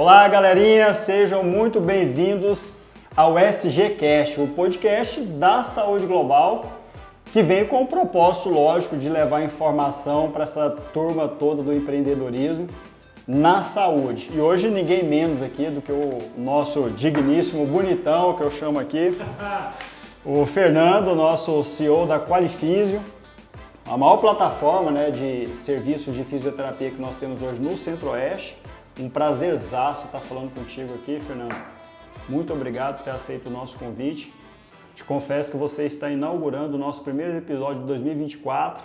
Olá, galerinha, sejam muito bem-vindos ao SGCast, o podcast da saúde global, que vem com o propósito, lógico, de levar informação para essa turma toda do empreendedorismo na saúde. E hoje ninguém menos aqui do que o nosso digníssimo bonitão, que eu chamo aqui, o Fernando, nosso CEO da Qualifísio, a maior plataforma, de serviços de fisioterapia que nós temos hoje no Centro-Oeste. Um prazerzaço estar falando contigo aqui, Fernando. Muito obrigado por ter aceito o nosso convite. Te confesso que você está inaugurando o nosso primeiro episódio de 2024.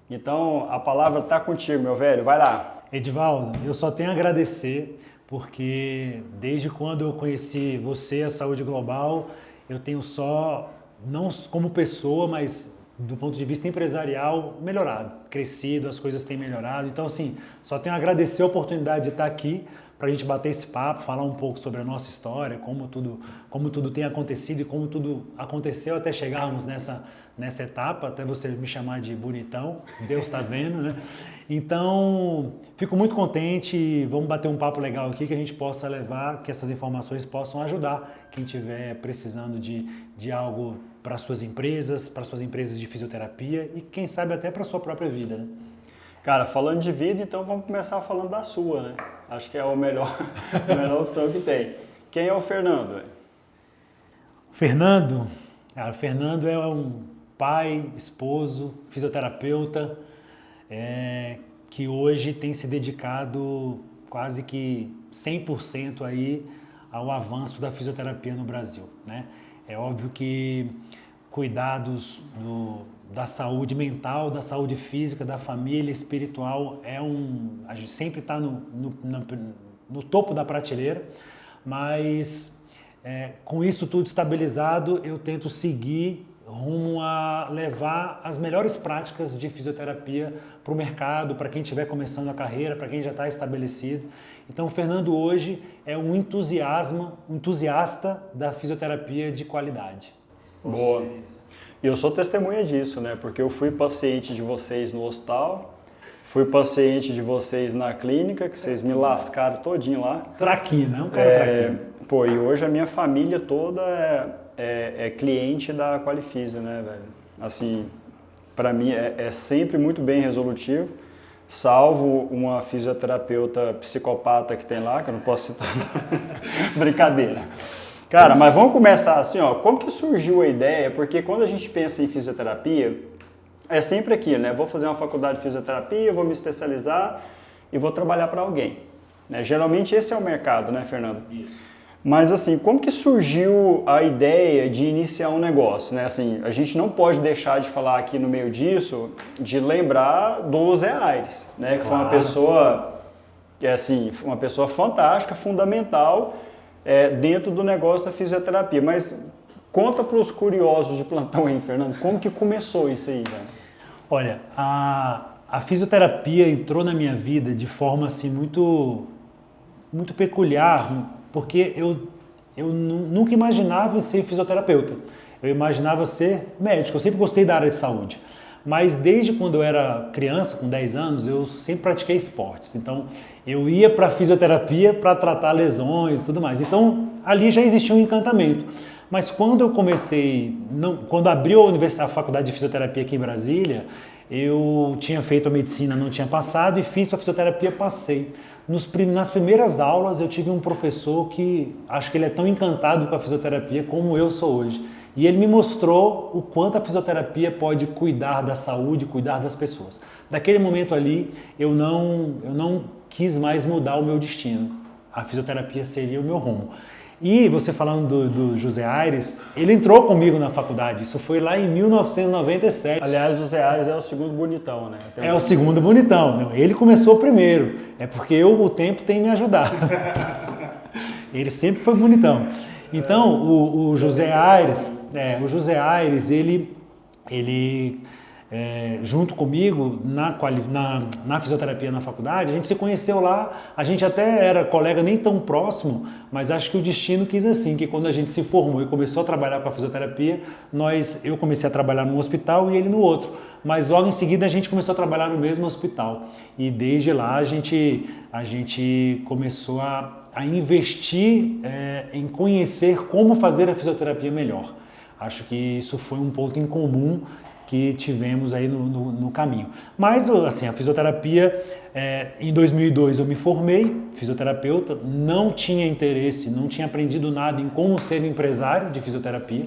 Então, a palavra está contigo, meu velho. Vai lá. Edivaldo, eu só tenho a agradecer, porque desde quando eu conheci você, a Saúde Global, eu tenho só, não como pessoa, mas do ponto de vista empresarial, melhorado, crescido, as coisas têm melhorado. Então, assim, só tenho a agradecer a oportunidade de estar aqui para a gente bater esse papo, falar um pouco sobre a nossa história, como tudo tem acontecido e como tudo aconteceu até chegarmos nessa etapa, até você me chamar de bonitão, Deus está vendo, né? Então, fico muito contente, vamos bater um papo legal aqui que a gente possa levar, que essas informações possam ajudar quem estiver precisando de algo para suas empresas de fisioterapia e quem sabe até para a sua própria vida, né? Cara, falando de vida, então vamos começar falando da sua, né? Acho que é a melhor opção que tem. Quem é o Fernando? Fernando é um pai, esposo, fisioterapeuta, que hoje tem se dedicado quase que 100% aí ao avanço da fisioterapia no Brasil, né? É óbvio que cuidados da saúde mental, da saúde física, da família, espiritual, a gente sempre está no topo da prateleira, mas com isso tudo estabilizado, eu tento seguir rumo a levar as melhores práticas de fisioterapia para o mercado, para quem estiver começando a carreira, para quem já está estabelecido. Então, o Fernando hoje é um entusiasta da fisioterapia de qualidade. Boa. E eu sou testemunha disso, né? Porque eu fui paciente de vocês no hospital, fui paciente de vocês na clínica, que vocês me lascaram todinho lá. Traquina, um cara traquina. Pô, e hoje a minha família toda é cliente da Qualifísio, né, velho? Assim, para mim é sempre muito bem resolutivo, salvo uma fisioterapeuta psicopata que tem lá, que eu não posso citar. Brincadeira. Cara, mas vamos começar assim, ó, como que surgiu a ideia? Porque quando a gente pensa em fisioterapia, é sempre aquilo, né? Vou fazer uma faculdade de fisioterapia, vou me especializar e vou trabalhar para alguém, né? Geralmente esse é o mercado, né, Fernando? Isso. Mas assim, como que surgiu a ideia de iniciar um negócio, né? Assim, a gente não pode deixar de falar aqui no meio disso, de lembrar do Zé Aires, né? Que foi uma pessoa, uma pessoa fantástica, fundamental, dentro do negócio da fisioterapia. Mas conta para os curiosos de plantão aí, Fernando, como que começou isso aí, velho? Olha, a fisioterapia entrou na minha vida de forma assim muito peculiar, porque eu nunca imaginava ser fisioterapeuta. Eu imaginava ser médico, eu sempre gostei da área de saúde. Mas desde quando eu era criança, com 10 anos, eu sempre pratiquei esportes. Então, eu ia para a fisioterapia para tratar lesões e tudo mais. Então, ali já existia um encantamento. Mas quando eu comecei, quando abriu a faculdade de fisioterapia aqui em Brasília, eu tinha feito a medicina, não tinha passado, e fiz a fisioterapia, passei. Nas primeiras aulas, eu tive um professor que acho que ele é tão encantado com a fisioterapia como eu sou hoje. E ele me mostrou o quanto a fisioterapia pode cuidar da saúde, cuidar das pessoas. Daquele momento ali, eu não quis mais mudar o meu destino. A fisioterapia seria o meu rumo. E você falando do José Aires, ele entrou comigo na faculdade, isso foi lá em 1997. Aliás, o José Aires é o segundo bonitão, né? É o segundo bonitão. Ele começou primeiro, é porque o tempo tem me ajudado. Ele sempre foi bonitão. Então, o José Aires, ele junto comigo na fisioterapia na faculdade. A gente se conheceu lá, a gente até era colega nem tão próximo, mas acho que o destino quis assim, que quando a gente se formou e começou a trabalhar com a fisioterapia, eu comecei a trabalhar num hospital e ele no outro, mas logo em seguida a gente começou a trabalhar no mesmo hospital e desde lá a gente começou a investir em conhecer como fazer a fisioterapia melhor. Acho que isso foi um ponto em comum que tivemos aí no caminho. Mas, assim, a fisioterapia, em 2002 eu me formei, fisioterapeuta, não tinha interesse, não tinha aprendido nada em como ser empresário de fisioterapia,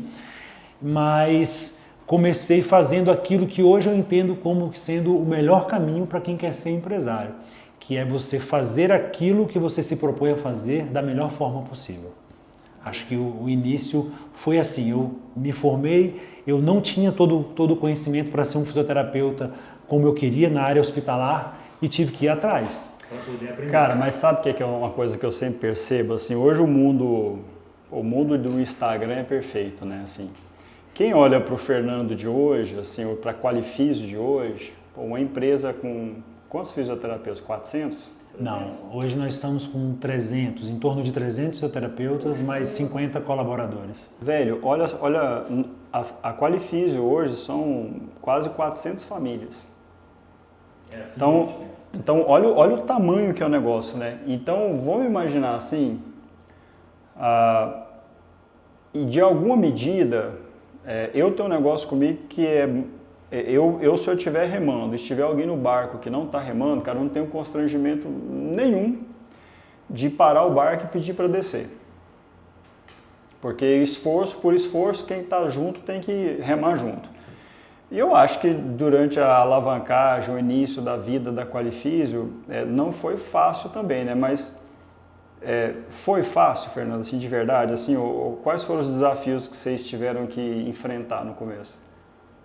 mas comecei fazendo aquilo que hoje eu entendo como sendo o melhor caminho para quem quer ser empresário, que é você fazer aquilo que você se propõe a fazer da melhor forma possível. Acho que o início foi assim, eu me formei, eu não tinha todo o conhecimento para ser um fisioterapeuta como eu queria na área hospitalar e tive que ir atrás. Cara, mas sabe o que é uma coisa que eu sempre percebo? Assim, hoje o mundo do Instagram é perfeito, né? Assim, quem olha para o Fernando de hoje, assim, ou para a Qualifísio de hoje, uma empresa com quantos fisioterapeutas? 400? Não, hoje nós estamos com 300, em torno de 300 fisioterapeutas, mais 50 colaboradores. Velho, olha a Qualifísio hoje são quase 400 famílias. Então olha o tamanho que é o negócio, né? Então, vamos imaginar assim, e de alguma medida, eu tenho um negócio comigo que se eu estiver remando e estiver alguém no barco que não está remando, cara, eu não tenho constrangimento nenhum de parar o barco e pedir para descer. Porque esforço por esforço, quem está junto tem que remar junto. E eu acho que durante a alavancagem, o início da vida da Qualifísio, não foi fácil também, né? Mas foi fácil, Fernando, assim, de verdade? Assim, quais foram os desafios que vocês tiveram que enfrentar no começo?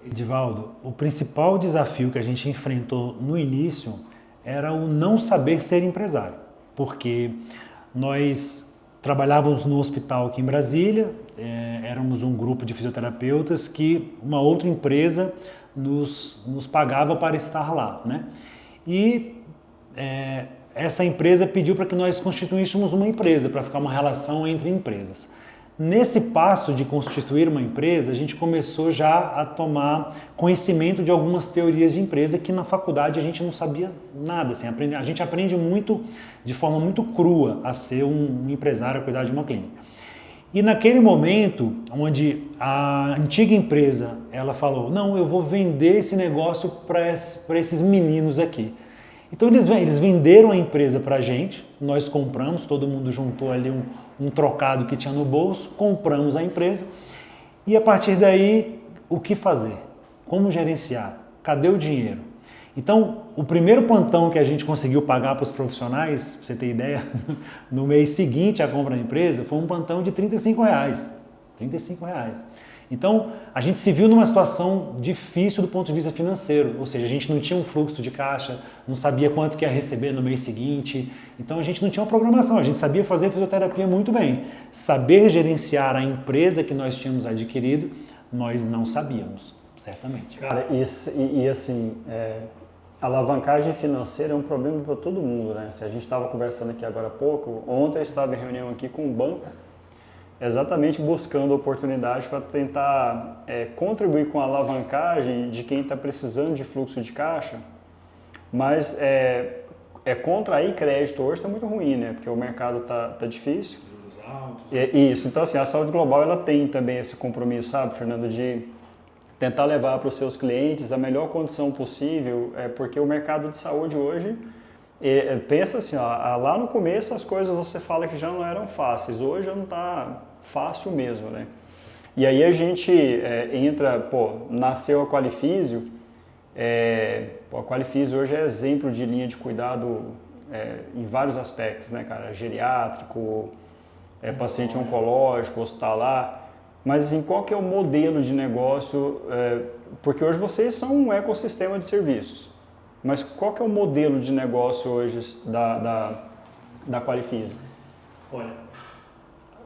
Edivaldo, o principal desafio que a gente enfrentou no início era o não saber ser empresário, porque nós trabalhávamos no hospital aqui em Brasília, éramos um grupo de fisioterapeutas que uma outra empresa nos pagava para estar lá, né? E essa empresa pediu para que nós constituíssemos uma empresa, para ficar uma relação entre empresas. Nesse passo de constituir uma empresa, a gente começou já a tomar conhecimento de algumas teorias de empresa que na faculdade a gente não sabia nada. Assim, a gente aprende muito, de forma muito crua, a ser um empresário, a cuidar de uma clínica. E naquele momento, onde a antiga empresa ela falou, não, eu vou vender esse negócio para esses meninos aqui. Então eles venderam a empresa para a gente, nós compramos, todo mundo juntou ali um trocado que tinha no bolso, compramos a empresa e a partir daí o que fazer? Como gerenciar? Cadê o dinheiro? Então o primeiro plantão que a gente conseguiu pagar para os profissionais, para você ter ideia, no mês seguinte à compra da empresa foi um plantão de R$35. R$35. Então, a gente se viu numa situação difícil do ponto de vista financeiro, ou seja, a gente não tinha um fluxo de caixa, não sabia quanto que ia receber no mês seguinte, então a gente não tinha uma programação, a gente sabia fazer fisioterapia muito bem. Saber gerenciar a empresa que nós tínhamos adquirido, nós não sabíamos, certamente. Cara, e assim, alavancagem financeira é um problema para todo mundo, né? Se a gente estava conversando aqui agora há pouco, ontem eu estava em reunião aqui com um banco, exatamente buscando oportunidade para tentar contribuir com a alavancagem de quem está precisando de fluxo de caixa, mas contrair crédito hoje está muito ruim, né? Porque o mercado está difícil. Juros altos. Isso, então assim, a saúde global ela tem também esse compromisso, sabe, Fernando, de tentar levar para os seus clientes a melhor condição possível, porque o mercado de saúde hoje, pensa assim, ó, lá no começo as coisas você fala que já não eram fáceis, hoje já não está fácil mesmo, né? E aí a gente entra, nasceu a Qualifísio, a Qualifísio hoje é exemplo de linha de cuidado em vários aspectos, né, cara? Geriátrico, paciente oncológico, hospitalar, mas assim, qual que é o modelo de negócio? Porque hoje vocês são um ecossistema de serviços, mas qual que é o modelo de negócio hoje da Qualifísio? Olha,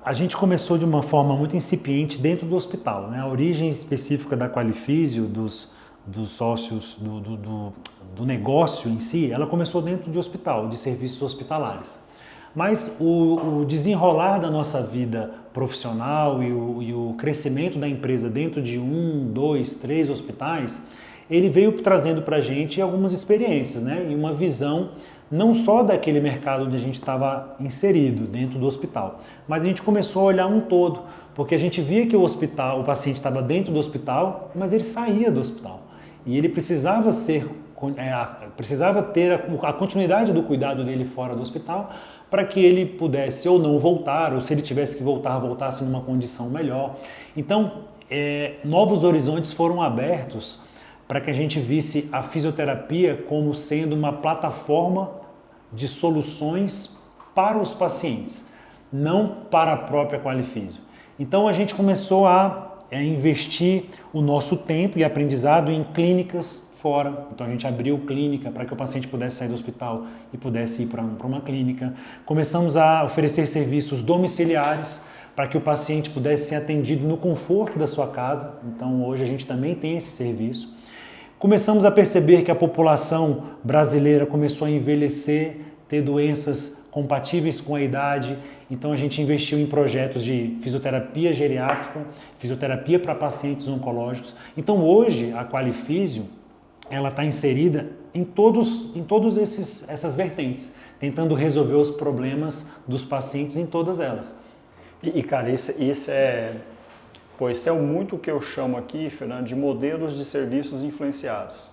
a gente começou de uma forma muito incipiente dentro do hospital, né? A origem específica da Qualifísio, dos sócios do negócio em si, ela começou dentro de hospital, de serviços hospitalares. Mas o desenrolar da nossa vida profissional e o crescimento da empresa dentro de 1, 2, 3 hospitais, ele veio trazendo para a gente algumas experiências, né? E uma visão não só daquele mercado onde a gente estava inserido, dentro do hospital, mas a gente começou a olhar um todo, porque a gente via que o paciente estava dentro do hospital, mas ele saía do hospital. E ele precisava ter a continuidade do cuidado dele fora do hospital, para que ele pudesse ou não voltar, ou se ele tivesse que voltar, voltasse numa condição melhor. Então, novos horizontes foram abertos para que a gente visse a fisioterapia como sendo uma plataforma de soluções para os pacientes, não para a própria Qualifísio. Então, a gente começou a investir o nosso tempo e aprendizado em clínicas fora. Então a gente abriu clínica para que o paciente pudesse sair do hospital e pudesse ir para uma clínica. Começamos a oferecer serviços domiciliares para que o paciente pudesse ser atendido no conforto da sua casa. Então hoje a gente também tem esse serviço. Começamos a perceber que a população brasileira começou a envelhecer, ter doenças compatíveis com a idade, então a gente investiu em projetos de fisioterapia geriátrica, fisioterapia para pacientes oncológicos. Então hoje a Qualifísio, ela está inserida em todos essas vertentes, tentando resolver os problemas dos pacientes em todas elas. Cara, isso é muito o que eu chamo aqui, Fernando, de modelos de serviços influenciados.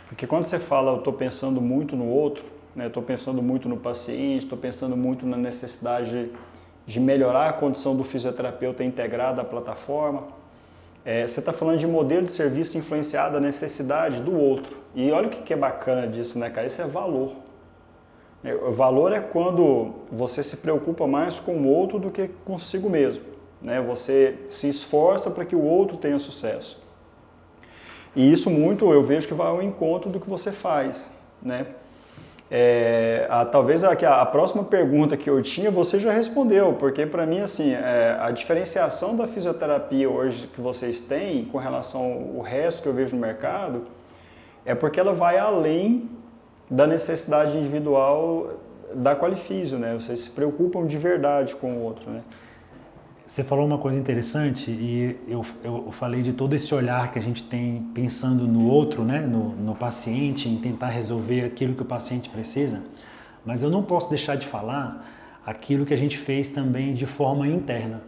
Porque quando você fala, eu estou pensando muito no outro, estou pensando muito no paciente, estou pensando muito na necessidade de melhorar a condição do fisioterapeuta integrado à plataforma. Você está falando de modelo de serviço influenciado à necessidade do outro. E olha o que é bacana disso, né, cara? Isso é valor. O valor é quando você se preocupa mais com o outro do que consigo mesmo. Né? Você se esforça para que o outro tenha sucesso. E isso muito eu vejo que vai ao encontro do que você faz, né? Talvez a próxima pergunta que eu tinha você já respondeu, porque para mim assim, a diferenciação da fisioterapia hoje que vocês têm com relação ao resto que eu vejo no mercado é porque ela vai além da necessidade individual da Qualifísio, né? Vocês se preocupam de verdade com o outro, né? Você falou uma coisa interessante e eu falei de todo esse olhar que a gente tem pensando no outro, né? No paciente, em tentar resolver aquilo que o paciente precisa, mas eu não posso deixar de falar aquilo que a gente fez também de forma interna,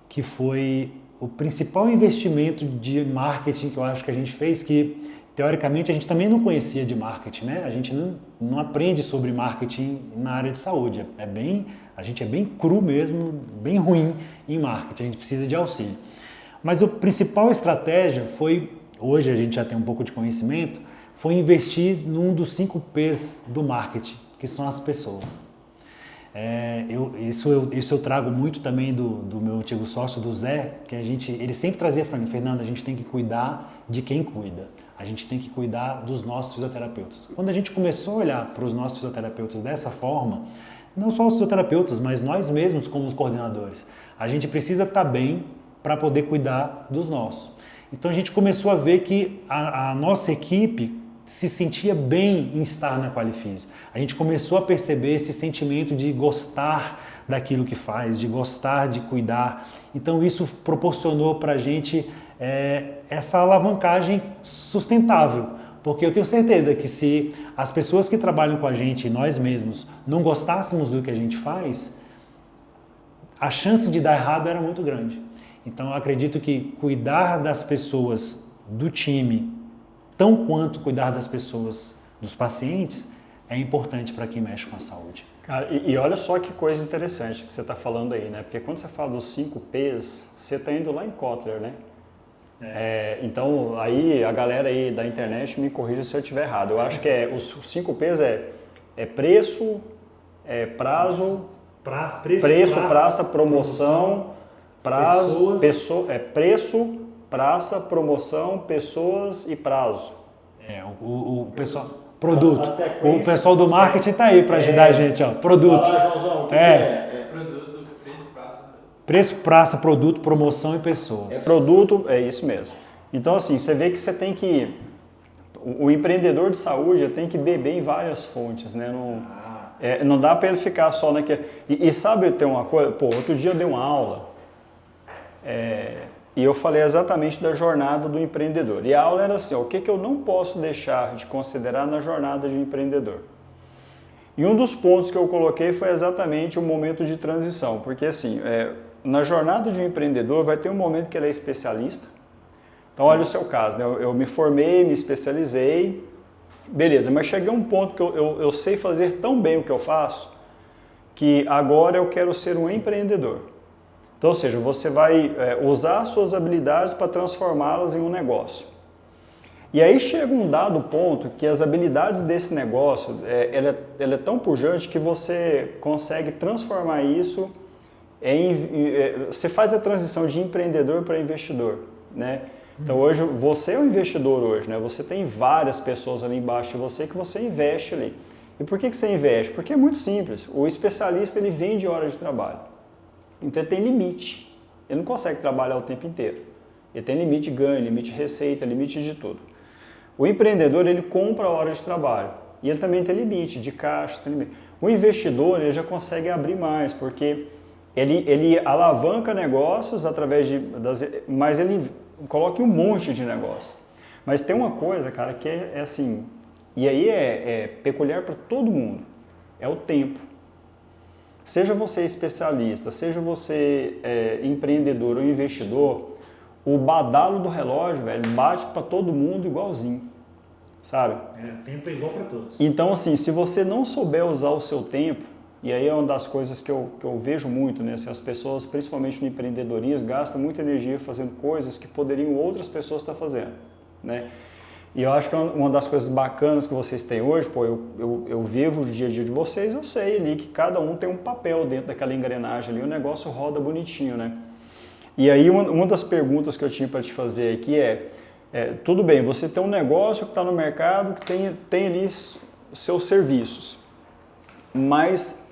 que foi o principal investimento de marketing que eu acho que a gente fez, que teoricamente a gente também não conhecia de marketing, né? A gente não aprende sobre marketing na área de saúde, a gente é bem cru mesmo, bem ruim em marketing, a gente precisa de auxílio. Mas a principal estratégia foi, hoje a gente já tem um pouco de conhecimento, foi investir num dos 5 P's do marketing, que são as pessoas. Isso eu trago muito também do meu antigo sócio, do Zé, que ele sempre trazia para mim, Fernando, a gente tem que cuidar de quem cuida, a gente tem que cuidar dos nossos fisioterapeutas. Quando a gente começou a olhar para os nossos fisioterapeutas dessa forma, não só os fisioterapeutas, mas nós mesmos como os coordenadores, a gente precisa estar bem para poder cuidar dos nossos. Então a gente começou a ver que a nossa equipe se sentia bem em estar na Qualifísio. A gente começou a perceber esse sentimento de gostar daquilo que faz, de gostar de cuidar. Então isso proporcionou para a gente essa alavancagem sustentável. Porque eu tenho certeza que se as pessoas que trabalham com a gente, nós mesmos, não gostássemos do que a gente faz, a chance de dar errado era muito grande. Então eu acredito que cuidar das pessoas do time, tão quanto cuidar das pessoas dos pacientes, é importante para quem mexe com a saúde. Cara, e olha só que coisa interessante que você está falando aí, né? Porque quando você fala dos 5 P's, você está indo lá em Kotler, né? Então, aí a galera aí da internet me corrija se eu estiver errado. Eu acho que os 5 P's preço, prazo, preço, praça, promoção, prazo, preço, praça, promoção, pessoas e prazo. O pessoal, produto. O pessoal do marketing está aí para ajudar a gente, ó. Produto. Joãozão, o que é? Preço, praça, produto, promoção e pessoas. Produto, é isso mesmo. Então, assim, você vê que você tem que... O empreendedor de saúde ele tem que beber em várias fontes, né? Não dá para ele ficar só naquele... E sabe, tem uma coisa... Pô, outro dia eu dei uma aula e eu falei exatamente da jornada do empreendedor. E a aula era assim, ó, o que eu não posso deixar de considerar na jornada de um empreendedor? E um dos pontos que eu coloquei foi exatamente o momento de transição, porque assim, na jornada de um empreendedor vai ter um momento que ele é especialista. Então olha o seu caso, né? Eu me formei, me especializei, beleza, mas cheguei a um ponto que eu sei fazer tão bem o que eu faço, que agora eu quero ser um empreendedor. Então, ou seja, você vai usar suas habilidades para transformá-las em um negócio. E aí chega um dado ponto que as habilidades desse negócio, ela é tão pujante que você consegue transformar isso você faz a transição de empreendedor para investidor, né? Então hoje, você é um investidor hoje, né? Você tem várias pessoas ali embaixo de você que você investe ali. E por que você investe? Porque é muito simples, o especialista ele vende horas de trabalho. Então ele tem limite, ele não consegue trabalhar o tempo inteiro. Ele tem limite de ganho, limite de receita, limite de tudo. O empreendedor, ele compra a hora de trabalho e ele também tem limite de caixa, tem limite. O investidor, ele já consegue abrir mais, porque ele alavanca negócios através mas ele coloca um monte de negócio. Mas tem uma coisa, cara, que é assim, e aí é peculiar para todo mundo, é o tempo. Seja você especialista, seja você empreendedor ou investidor, o badalo do relógio, velho, bate para todo mundo igualzinho, sabe? Tempo é igual para todos. Então, assim, se você não souber usar o seu tempo, e aí é uma das coisas que eu vejo muito, né? Assim, as pessoas, principalmente no empreendedorismo, gastam muita energia fazendo coisas que poderiam outras pessoas estar fazendo, né? E eu acho que uma das coisas bacanas que vocês têm hoje, pô, eu vivo o dia a dia de vocês, eu sei ali que cada um tem um papel dentro daquela engrenagem ali, o negócio roda bonitinho, né? E aí uma das perguntas que eu tinha para te fazer aqui tudo bem, você tem um negócio que está no mercado, que tem ali seus serviços, mas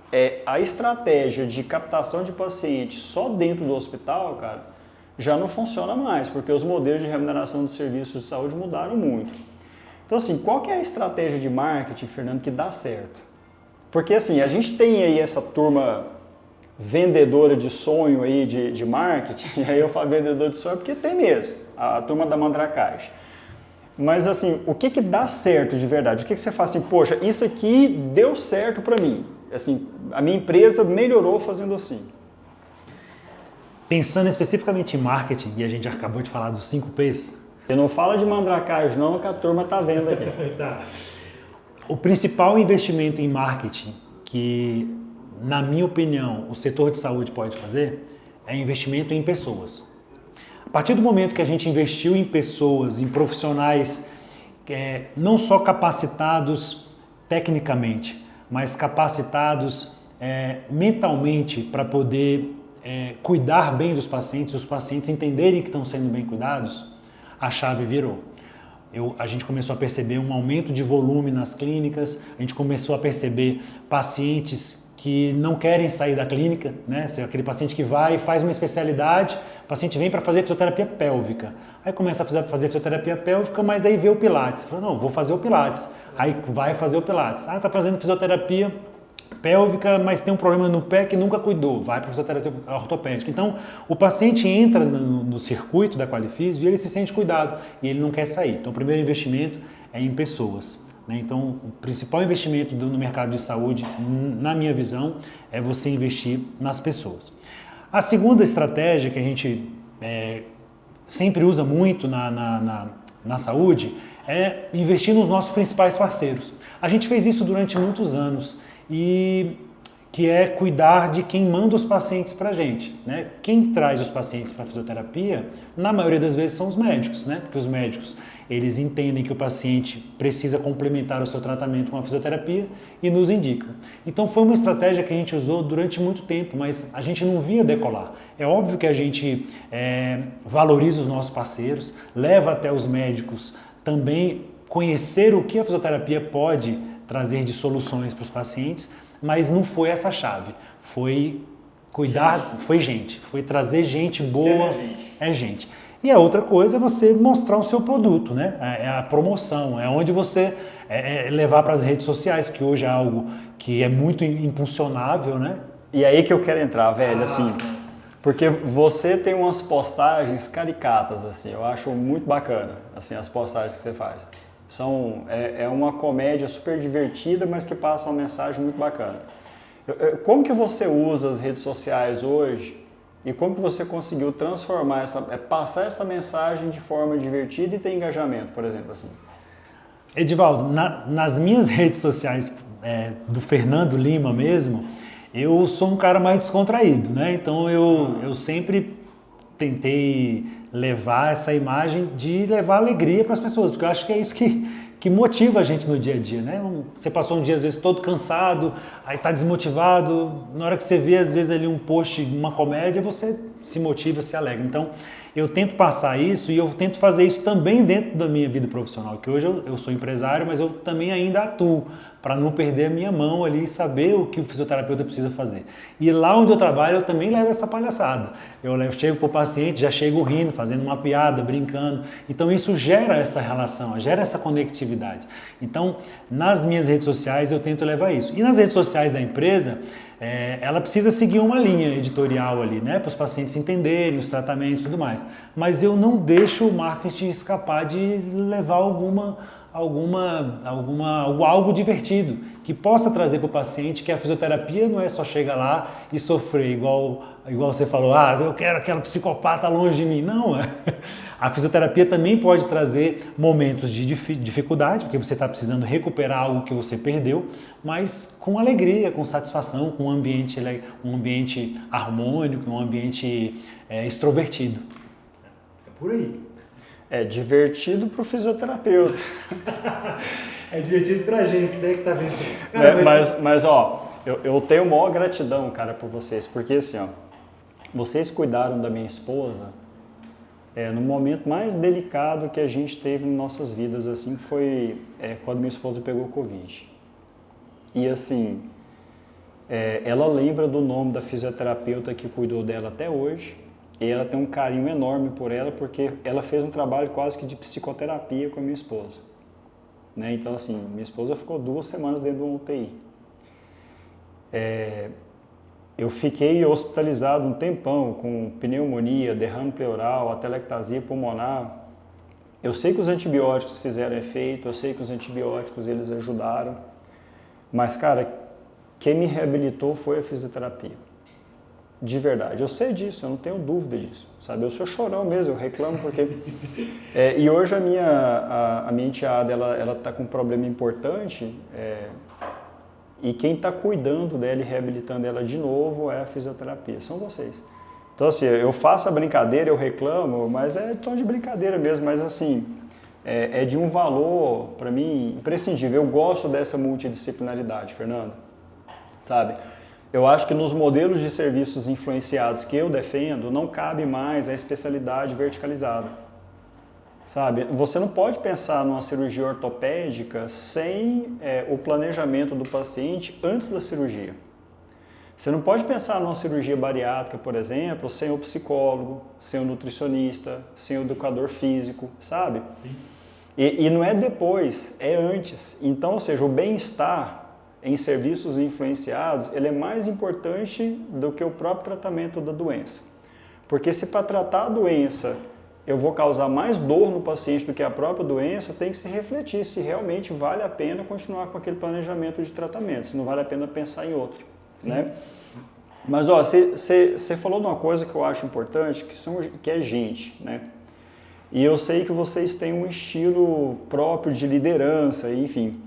a estratégia de captação de pacientes só dentro do hospital, cara, já não funciona mais, porque os modelos de remuneração dos serviços de saúde mudaram muito. Então, assim, qual que é a estratégia de marketing, Fernando, que dá certo? Porque, assim, a gente tem aí essa turma vendedora de sonho aí de marketing, e aí eu falo vendedor de sonho porque tem mesmo, a turma da Mandracaixa. Mas, assim, o que dá certo de verdade? O que você faz assim, poxa, isso aqui deu certo para mim, assim, a minha empresa melhorou fazendo assim. Pensando especificamente em marketing, e a gente acabou de falar dos 5 P's. Você não fala de Mandracaixa não, que a turma tá vendo aqui. Tá. O principal investimento em marketing que, na minha opinião, o setor de saúde pode fazer é investimento em pessoas. A partir do momento que a gente investiu em pessoas, em profissionais não só capacitados tecnicamente, mas capacitados mentalmente para poder cuidar bem dos pacientes, os pacientes entenderem que estão sendo bem cuidados, a chave virou. A gente começou a perceber um aumento de volume nas clínicas, a gente começou a perceber pacientes que não querem sair da clínica, né? Aquele paciente que vai e faz uma especialidade, o paciente vem para fazer fisioterapia pélvica, aí começa a fazer fisioterapia pélvica, mas aí vê o Pilates, fala, não, vou fazer o Pilates, aí vai fazer o Pilates, tá fazendo fisioterapia pélvica, mas tem um problema no pé que nunca cuidou, vai para a fisioterapia ortopédica. Então, o paciente entra no circuito da Qualifisio e ele se sente cuidado e ele não quer sair. Então, o primeiro investimento é em pessoas, né? Então, o principal investimento no mercado de saúde, na minha visão, é você investir nas pessoas. A segunda estratégia que a gente sempre usa muito na saúde é investir nos nossos principais parceiros. A gente fez isso durante muitos anos. E que é cuidar de quem manda os pacientes para a gente, né? Quem traz os pacientes para a fisioterapia, na maioria das vezes são os médicos, né? Porque os médicos, eles entendem que o paciente precisa complementar o seu tratamento com a fisioterapia e nos indicam. Então foi uma estratégia que a gente usou durante muito tempo, mas a gente não via decolar. É óbvio que a gente valoriza os nossos parceiros, leva até os médicos também conhecer o que a fisioterapia pode trazer de soluções para os pacientes, mas não foi essa a chave, foi cuidar, foi trazer gente boa, é gente. E a outra coisa é você mostrar o seu produto, né? É a promoção, é onde você levar para as redes sociais, que hoje é algo que é muito impulsionável, né? E aí que eu quero entrar, velho, assim, porque você tem umas postagens caricatas, assim, eu acho muito bacana, assim, as postagens que você faz. É uma comédia super divertida, mas que passa uma mensagem muito bacana. Como que você usa as redes sociais hoje e como que você conseguiu transformar passar essa mensagem de forma divertida e ter engajamento, por exemplo, assim? Edivaldo, nas minhas redes sociais do Fernando Lima mesmo, eu sou um cara mais descontraído, né? Então eu sempre tentei levar essa imagem de levar alegria para as pessoas, porque eu acho que é isso que motiva a gente no dia a dia, né? Você passou um dia às vezes todo cansado, aí tá desmotivado, na hora que você vê às vezes ali um post, uma comédia, você se motiva, se alegra. Então eu tento passar isso e eu tento fazer isso também dentro da minha vida profissional, que hoje eu sou empresário, mas eu também ainda atuo, para não perder a minha mão ali e saber o que o fisioterapeuta precisa fazer. E lá onde eu trabalho, eu também levo essa palhaçada. Eu chego para o paciente, já chego rindo, fazendo uma piada, brincando. Então isso gera essa relação, gera essa conectividade. Então, nas minhas redes sociais, eu tento levar isso. E nas redes sociais da empresa, ela precisa seguir uma linha editorial ali, né, para os pacientes entenderem os tratamentos e tudo mais. Mas eu não deixo o marketing escapar de levar algo divertido, que possa trazer para o paciente que a fisioterapia não é só chegar lá e sofrer, igual você falou, eu quero aquela psicopata longe de mim. Não, a fisioterapia também pode trazer momentos de dificuldade, porque você está precisando recuperar algo que você perdeu, mas com alegria, com satisfação, com um ambiente harmônico, um ambiente extrovertido. É por aí. É divertido para o fisioterapeuta. É divertido para a gente, né, que tá vendo. Cara, mas ó, eu tenho maior gratidão, cara, por vocês, porque assim, ó, vocês cuidaram da minha esposa no momento mais delicado que a gente teve em nossas vidas, assim, foi quando minha esposa pegou Covid. E assim, ela lembra do nome da fisioterapeuta que cuidou dela até hoje. E ela tem um carinho enorme por ela, porque ela fez um trabalho quase que de psicoterapia com a minha esposa. Né? Então, assim, minha esposa ficou 2 semanas dentro de uma UTI. Eu fiquei hospitalizado um tempão com pneumonia, derrame pleural, atelectasia pulmonar. Eu sei que os antibióticos fizeram efeito, eu sei que os antibióticos eles ajudaram. Mas, cara, quem me reabilitou foi a fisioterapia. De verdade, eu sei disso, eu não tenho dúvida disso, sabe? Eu sou chorão mesmo, eu reclamo porque... e hoje a minha enteada, ela tá com um problema importante e quem está cuidando dela e reabilitando ela de novo é a fisioterapia, são vocês. Então assim, eu faço a brincadeira, eu reclamo, mas é tom de brincadeira mesmo, mas assim, é de um valor, para mim, imprescindível. Eu gosto dessa multidisciplinaridade, Fernando, sabe? Eu acho que nos modelos de serviços influenciados que eu defendo, não cabe mais a especialidade verticalizada. Sabe? Você não pode pensar numa cirurgia ortopédica sem o planejamento do paciente antes da cirurgia. Você não pode pensar numa cirurgia bariátrica, por exemplo, sem o psicólogo, sem o nutricionista, sem o educador físico, sabe? Sim. E não é depois, é antes. Então, ou seja, o bem-estar em serviços influenciados, ele é mais importante do que o próprio tratamento da doença. Porque se para tratar a doença eu vou causar mais dor no paciente do que a própria doença, tem que se refletir se realmente vale a pena continuar com aquele planejamento de tratamento, se não vale a pena pensar em outro. Né? Mas ó, você falou de uma coisa que eu acho importante, que é gente, né? E eu sei que vocês têm um estilo próprio de liderança, enfim.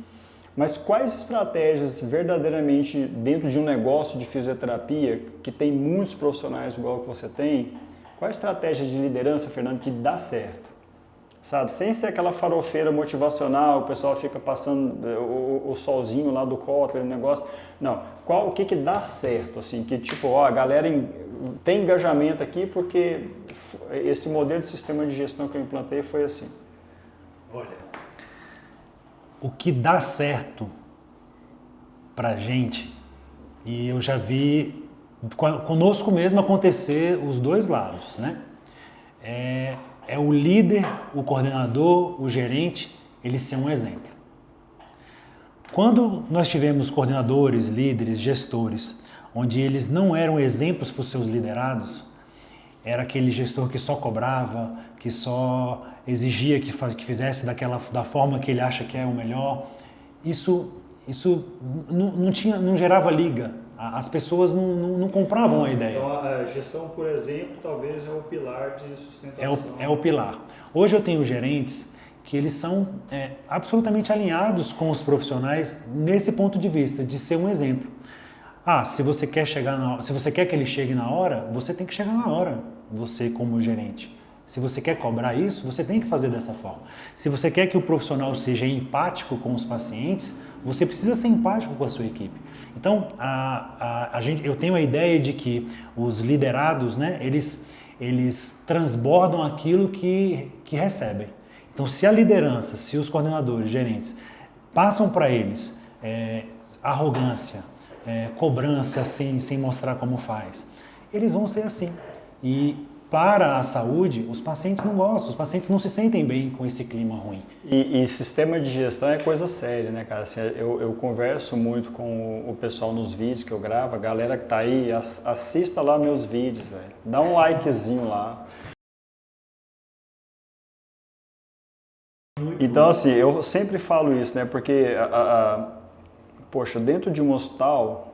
Mas quais estratégias verdadeiramente dentro de um negócio de fisioterapia, que tem muitos profissionais igual que você tem, qual a estratégia de liderança, Fernando, que dá certo? Sabe, sem ser aquela farofeira motivacional, o pessoal fica passando o solzinho lá do Kotler, o negócio. Não, o que dá certo, assim, que tipo, a galera tem engajamento aqui porque esse modelo de sistema de gestão que eu implantei foi assim. Olha, o que dá certo pra gente, e eu já vi conosco mesmo acontecer os dois lados, né? é o líder, o coordenador, o gerente, ele ser um exemplo. Quando nós tivemos coordenadores, líderes, gestores, onde eles não eram exemplos para os seus liderados, era aquele gestor que só cobrava, que só exigia que fizesse da forma que ele acha que é o melhor, isso não gerava liga. As pessoas não compravam a ideia. Então, a gestão, por exemplo, talvez é o pilar de sustentação. É o pilar. Hoje eu tenho gerentes que eles são absolutamente alinhados com os profissionais nesse ponto de vista, de ser um exemplo. Se você quer se você quer que ele chegue na hora, você tem que chegar na hora, você como gerente. Se você quer cobrar isso, você tem que fazer dessa forma. Se você quer que o profissional seja empático com os pacientes, você precisa ser empático com a sua equipe. Então, eu tenho a ideia de que os liderados, né, eles transbordam aquilo que recebem. Então, se a liderança, se os coordenadores, gerentes, passam para eles arrogância, cobrança sem mostrar como faz, eles vão ser assim. E para a saúde, os pacientes não gostam, os pacientes não se sentem bem com esse clima ruim. E sistema de gestão é coisa séria, né, cara? Assim, eu converso muito com o pessoal nos vídeos que eu gravo, a galera que tá aí, assista lá meus vídeos, velho. Dá um likezinho lá. Então, assim, eu sempre falo isso, né? Porque, poxa, dentro de um hospital,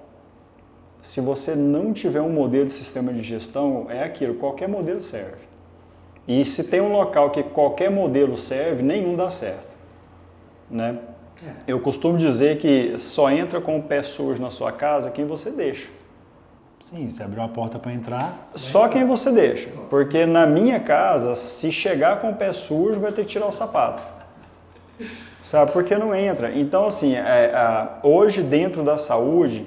se você não tiver um modelo de sistema de gestão, é aquilo, qualquer modelo serve. E se tem um local que qualquer modelo serve, nenhum dá certo, né? Eu costumo dizer que só entra com o pé sujo na sua casa quem você deixa. Sim, você abriu a porta para entrar. Só quem você deixa, porque na minha casa, se chegar com o pé sujo, vai ter que tirar o sapato. Sabe, porque não entra. Então, assim, hoje dentro da saúde,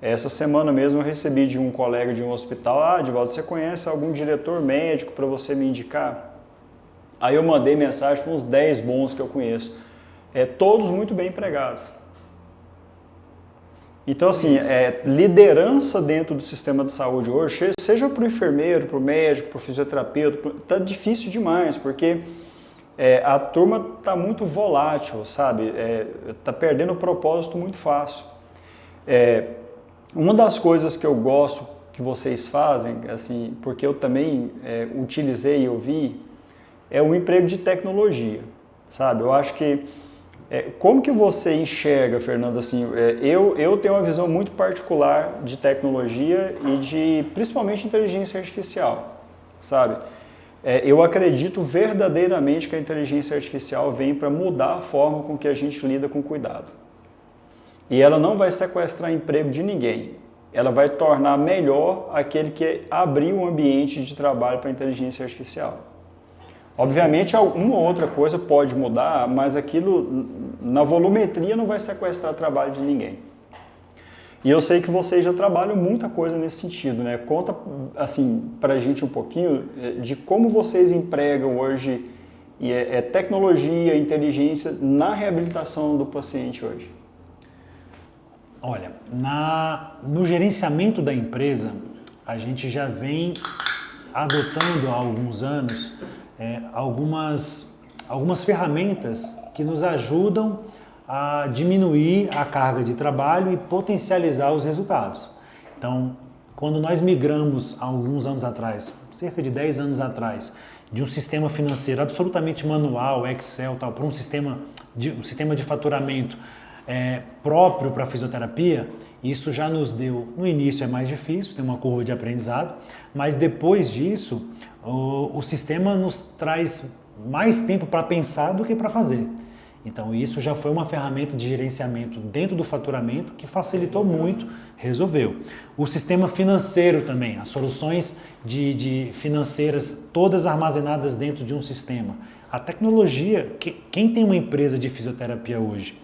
essa semana mesmo eu recebi de um colega de um hospital, Divaldo, você conhece algum diretor médico para você me indicar? Aí eu mandei mensagem para uns 10 bons que eu conheço, todos muito bem empregados. Então, assim, liderança dentro do sistema de saúde hoje, seja para o enfermeiro, para o médico, para o fisioterapeuta, está difícil demais, porque a turma está muito volátil, sabe? Está perdendo o propósito muito fácil. Uma das coisas que eu gosto que vocês fazem, assim, porque eu também utilizei e ouvi, é o emprego de tecnologia, sabe? Eu acho que como que você enxerga, Fernando, assim, eu tenho uma visão muito particular de tecnologia e de, principalmente, inteligência artificial, sabe? Eu acredito verdadeiramente que a inteligência artificial vem para mudar a forma com que a gente lida com cuidado. E ela não vai sequestrar emprego de ninguém, ela vai tornar melhor aquele que abrir o ambiente de trabalho para a inteligência artificial. Obviamente, alguma outra coisa pode mudar, mas aquilo, na volumetria, não vai sequestrar trabalho de ninguém. E eu sei que vocês já trabalham muita coisa nesse sentido, né? Conta, assim, para a gente um pouquinho de como vocês empregam hoje tecnologia, inteligência na reabilitação do paciente hoje. Olha, no gerenciamento da empresa, a gente já vem adotando há alguns anos algumas ferramentas que nos ajudam a diminuir a carga de trabalho e potencializar os resultados. Então, quando nós migramos há alguns anos atrás, cerca de 10 anos atrás, de um sistema financeiro absolutamente manual, Excel, tal, para um sistema de faturamento próprio para a fisioterapia, isso já nos deu, no início é mais difícil, tem uma curva de aprendizado, mas depois disso, o sistema nos traz mais tempo para pensar do que para fazer. Então isso já foi uma ferramenta de gerenciamento dentro do faturamento que facilitou muito, resolveu. O sistema financeiro também, as soluções financeiras todas armazenadas dentro de um sistema. A tecnologia, quem tem uma empresa de fisioterapia hoje,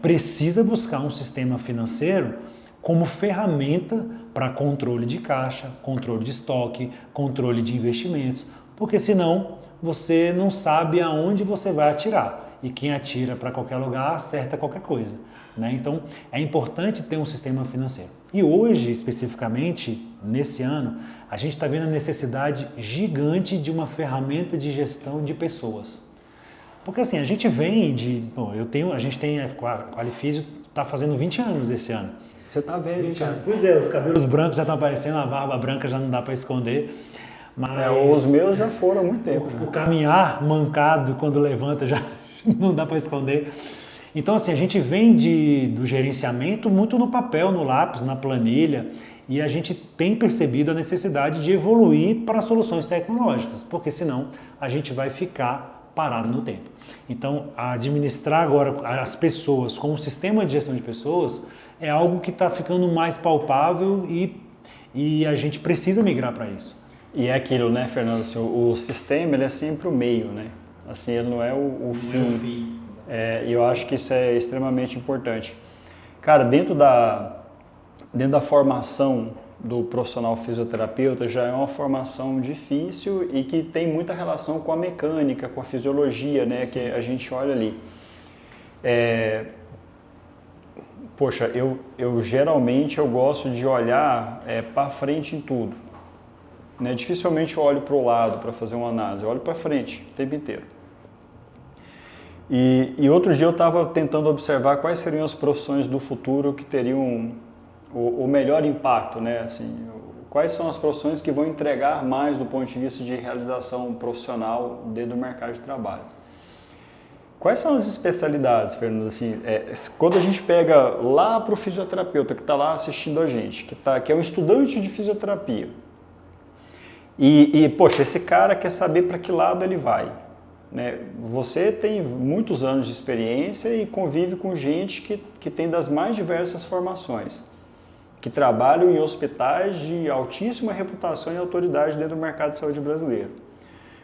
precisa buscar um sistema financeiro como ferramenta para controle de caixa, controle de estoque, controle de investimentos, porque senão você não sabe aonde você vai atirar. e quem atira para qualquer lugar acerta qualquer coisa, né? Então, é importante ter um sistema financeiro. E hoje, especificamente, nesse ano, a gente está vendo a necessidade gigante de uma ferramenta de gestão de pessoas. Porque assim, a gente vem de... Bom, a gente tem... A Qualifísio está fazendo 20 anos esse ano. Você tá velho, hein, cara? Pois é, os cabelos brancos já estão aparecendo, a barba branca já não dá para esconder. Mas os meus já foram há muito tempo. O caminhar mancado quando levanta já não dá para esconder. Então, assim, a gente vem do gerenciamento muito no papel, no lápis, na planilha, e a gente tem percebido a necessidade de evoluir para soluções tecnológicas, porque senão a gente vai ficar parado no tempo. Então, administrar agora as pessoas com um sistema de gestão de pessoas é algo que está ficando mais palpável e a gente precisa migrar para isso. E é aquilo, né, Fernando? Assim, o sistema ele é sempre o meio, né? Assim, ele não é o fim. E eu acho que isso é extremamente importante. Cara, dentro da formação do profissional fisioterapeuta já é uma formação difícil e que tem muita relação com a mecânica, com a fisiologia, né, que a gente olha ali. Poxa, eu geralmente gosto de olhar para frente em tudo. Né? Dificilmente eu olho para o lado para fazer uma análise, eu olho para frente o tempo inteiro. E outro dia eu estava tentando observar quais seriam as profissões do futuro que teriam o melhor impacto, né? Assim, quais são as profissões que vão entregar mais do ponto de vista de realização profissional dentro do mercado de trabalho. Quais são as especialidades, Fernando? Assim, quando a gente pega lá para o fisioterapeuta que está lá assistindo a gente, que é um estudante de fisioterapia, poxa, esse cara quer saber para que lado ele vai. Né? Você tem muitos anos de experiência e convive com gente que tem das mais diversas formações, que trabalham em hospitais de altíssima reputação e autoridade dentro do mercado de saúde brasileiro.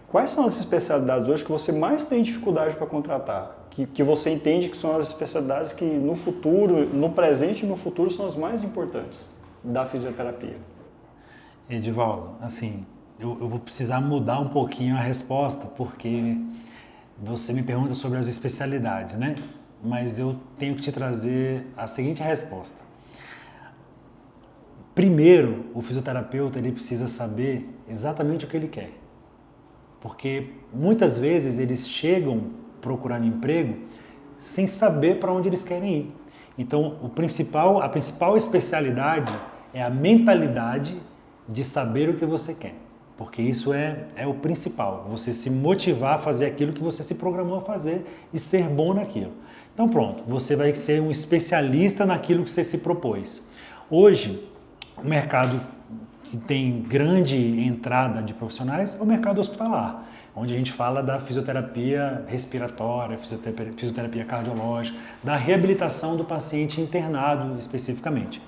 Quais são as especialidades hoje que você mais tem dificuldade para contratar? Que você entende que são as especialidades que no futuro, no presente e no futuro são as mais importantes da fisioterapia? Edivaldo, assim, eu vou precisar mudar um pouquinho a resposta, porque você me pergunta sobre as especialidades, né? Mas eu tenho que te trazer a seguinte resposta. Primeiro, o fisioterapeuta ele precisa saber exatamente o que ele quer. Porque muitas vezes eles chegam procurando emprego sem saber para onde eles querem ir. Então, a principal especialidade é a mentalidade de saber o que você quer. Porque isso é o principal, você se motivar a fazer aquilo que você se programou a fazer e ser bom naquilo. Então pronto, você vai ser um especialista naquilo que você se propôs. Hoje, o mercado que tem grande entrada de profissionais é o mercado hospitalar, onde a gente fala da fisioterapia respiratória, fisioterapia cardiológica, da reabilitação do paciente internado especificamente.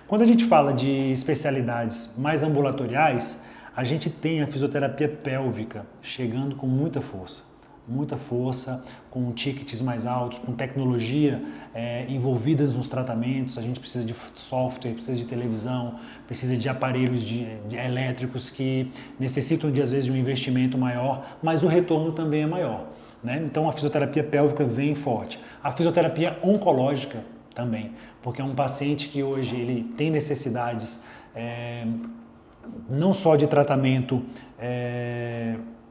Quando a gente fala de especialidades mais ambulatoriais, a gente tem a fisioterapia pélvica chegando com muita força, com tickets mais altos, com tecnologia envolvidas nos tratamentos. A gente precisa de software, precisa de televisão, precisa de aparelhos elétricos que necessitam às vezes de um investimento maior, mas o retorno também é maior, né? Então a fisioterapia pélvica vem forte. A fisioterapia oncológica também, porque é um paciente que hoje ele tem necessidades não só de tratamento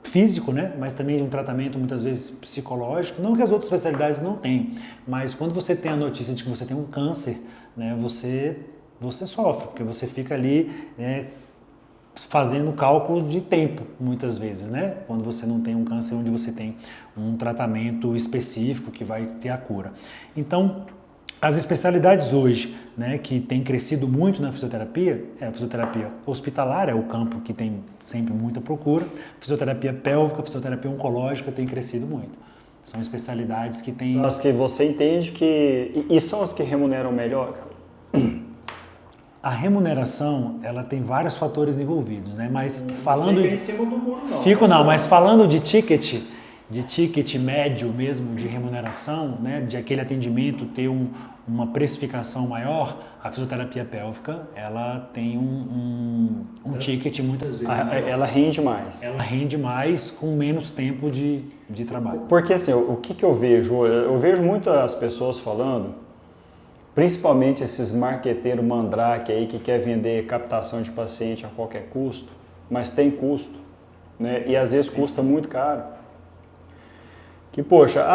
físico, né, mas também de um tratamento muitas vezes psicológico, não que as outras especialidades não tenham, mas quando você tem a notícia de que você tem um câncer, né, você sofre, porque você fica ali fazendo cálculo de tempo, muitas vezes, né, quando você não tem um câncer onde você tem um tratamento específico que vai ter a cura. Então, as especialidades hoje, né, que tem crescido muito na fisioterapia, a fisioterapia hospitalar é o campo que tem sempre muita procura, fisioterapia pélvica, fisioterapia oncológica tem crescido muito. São especialidades que têm... São as que você entende que... E são as que remuneram melhor, cara? A remuneração, ela tem vários fatores envolvidos, né, mas falando... Fica em cima do muro, não. Mas falando de ticket, de ticket médio mesmo, de remuneração, né, de aquele atendimento ter uma precificação maior, a fisioterapia pélvica, ela tem um ticket muitas vezes maior. Ela rende mais. Ela rende mais com menos tempo de trabalho. Porque assim, o que eu vejo? Eu vejo muitas pessoas falando, principalmente esses marqueteiros mandrake aí que quer vender captação de paciente a qualquer custo, mas tem custo, né? E às vezes custa muito caro. Que, poxa,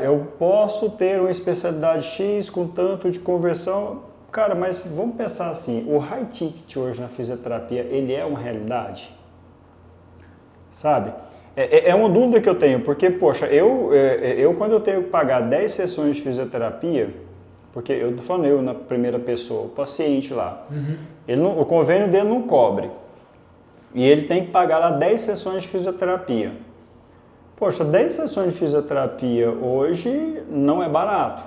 eu posso ter uma especialidade X com tanto de conversão. Cara, mas vamos pensar assim, o high ticket hoje na fisioterapia, ele é uma realidade? Sabe? É uma dúvida que eu tenho, porque, poxa, eu quando eu tenho que pagar 10 sessões de fisioterapia, porque eu tô falando eu na primeira pessoa, o paciente lá, o convênio dele não cobre, e ele tem que pagar lá 10 sessões de fisioterapia. Poxa, 10 sessões de fisioterapia hoje não é barato.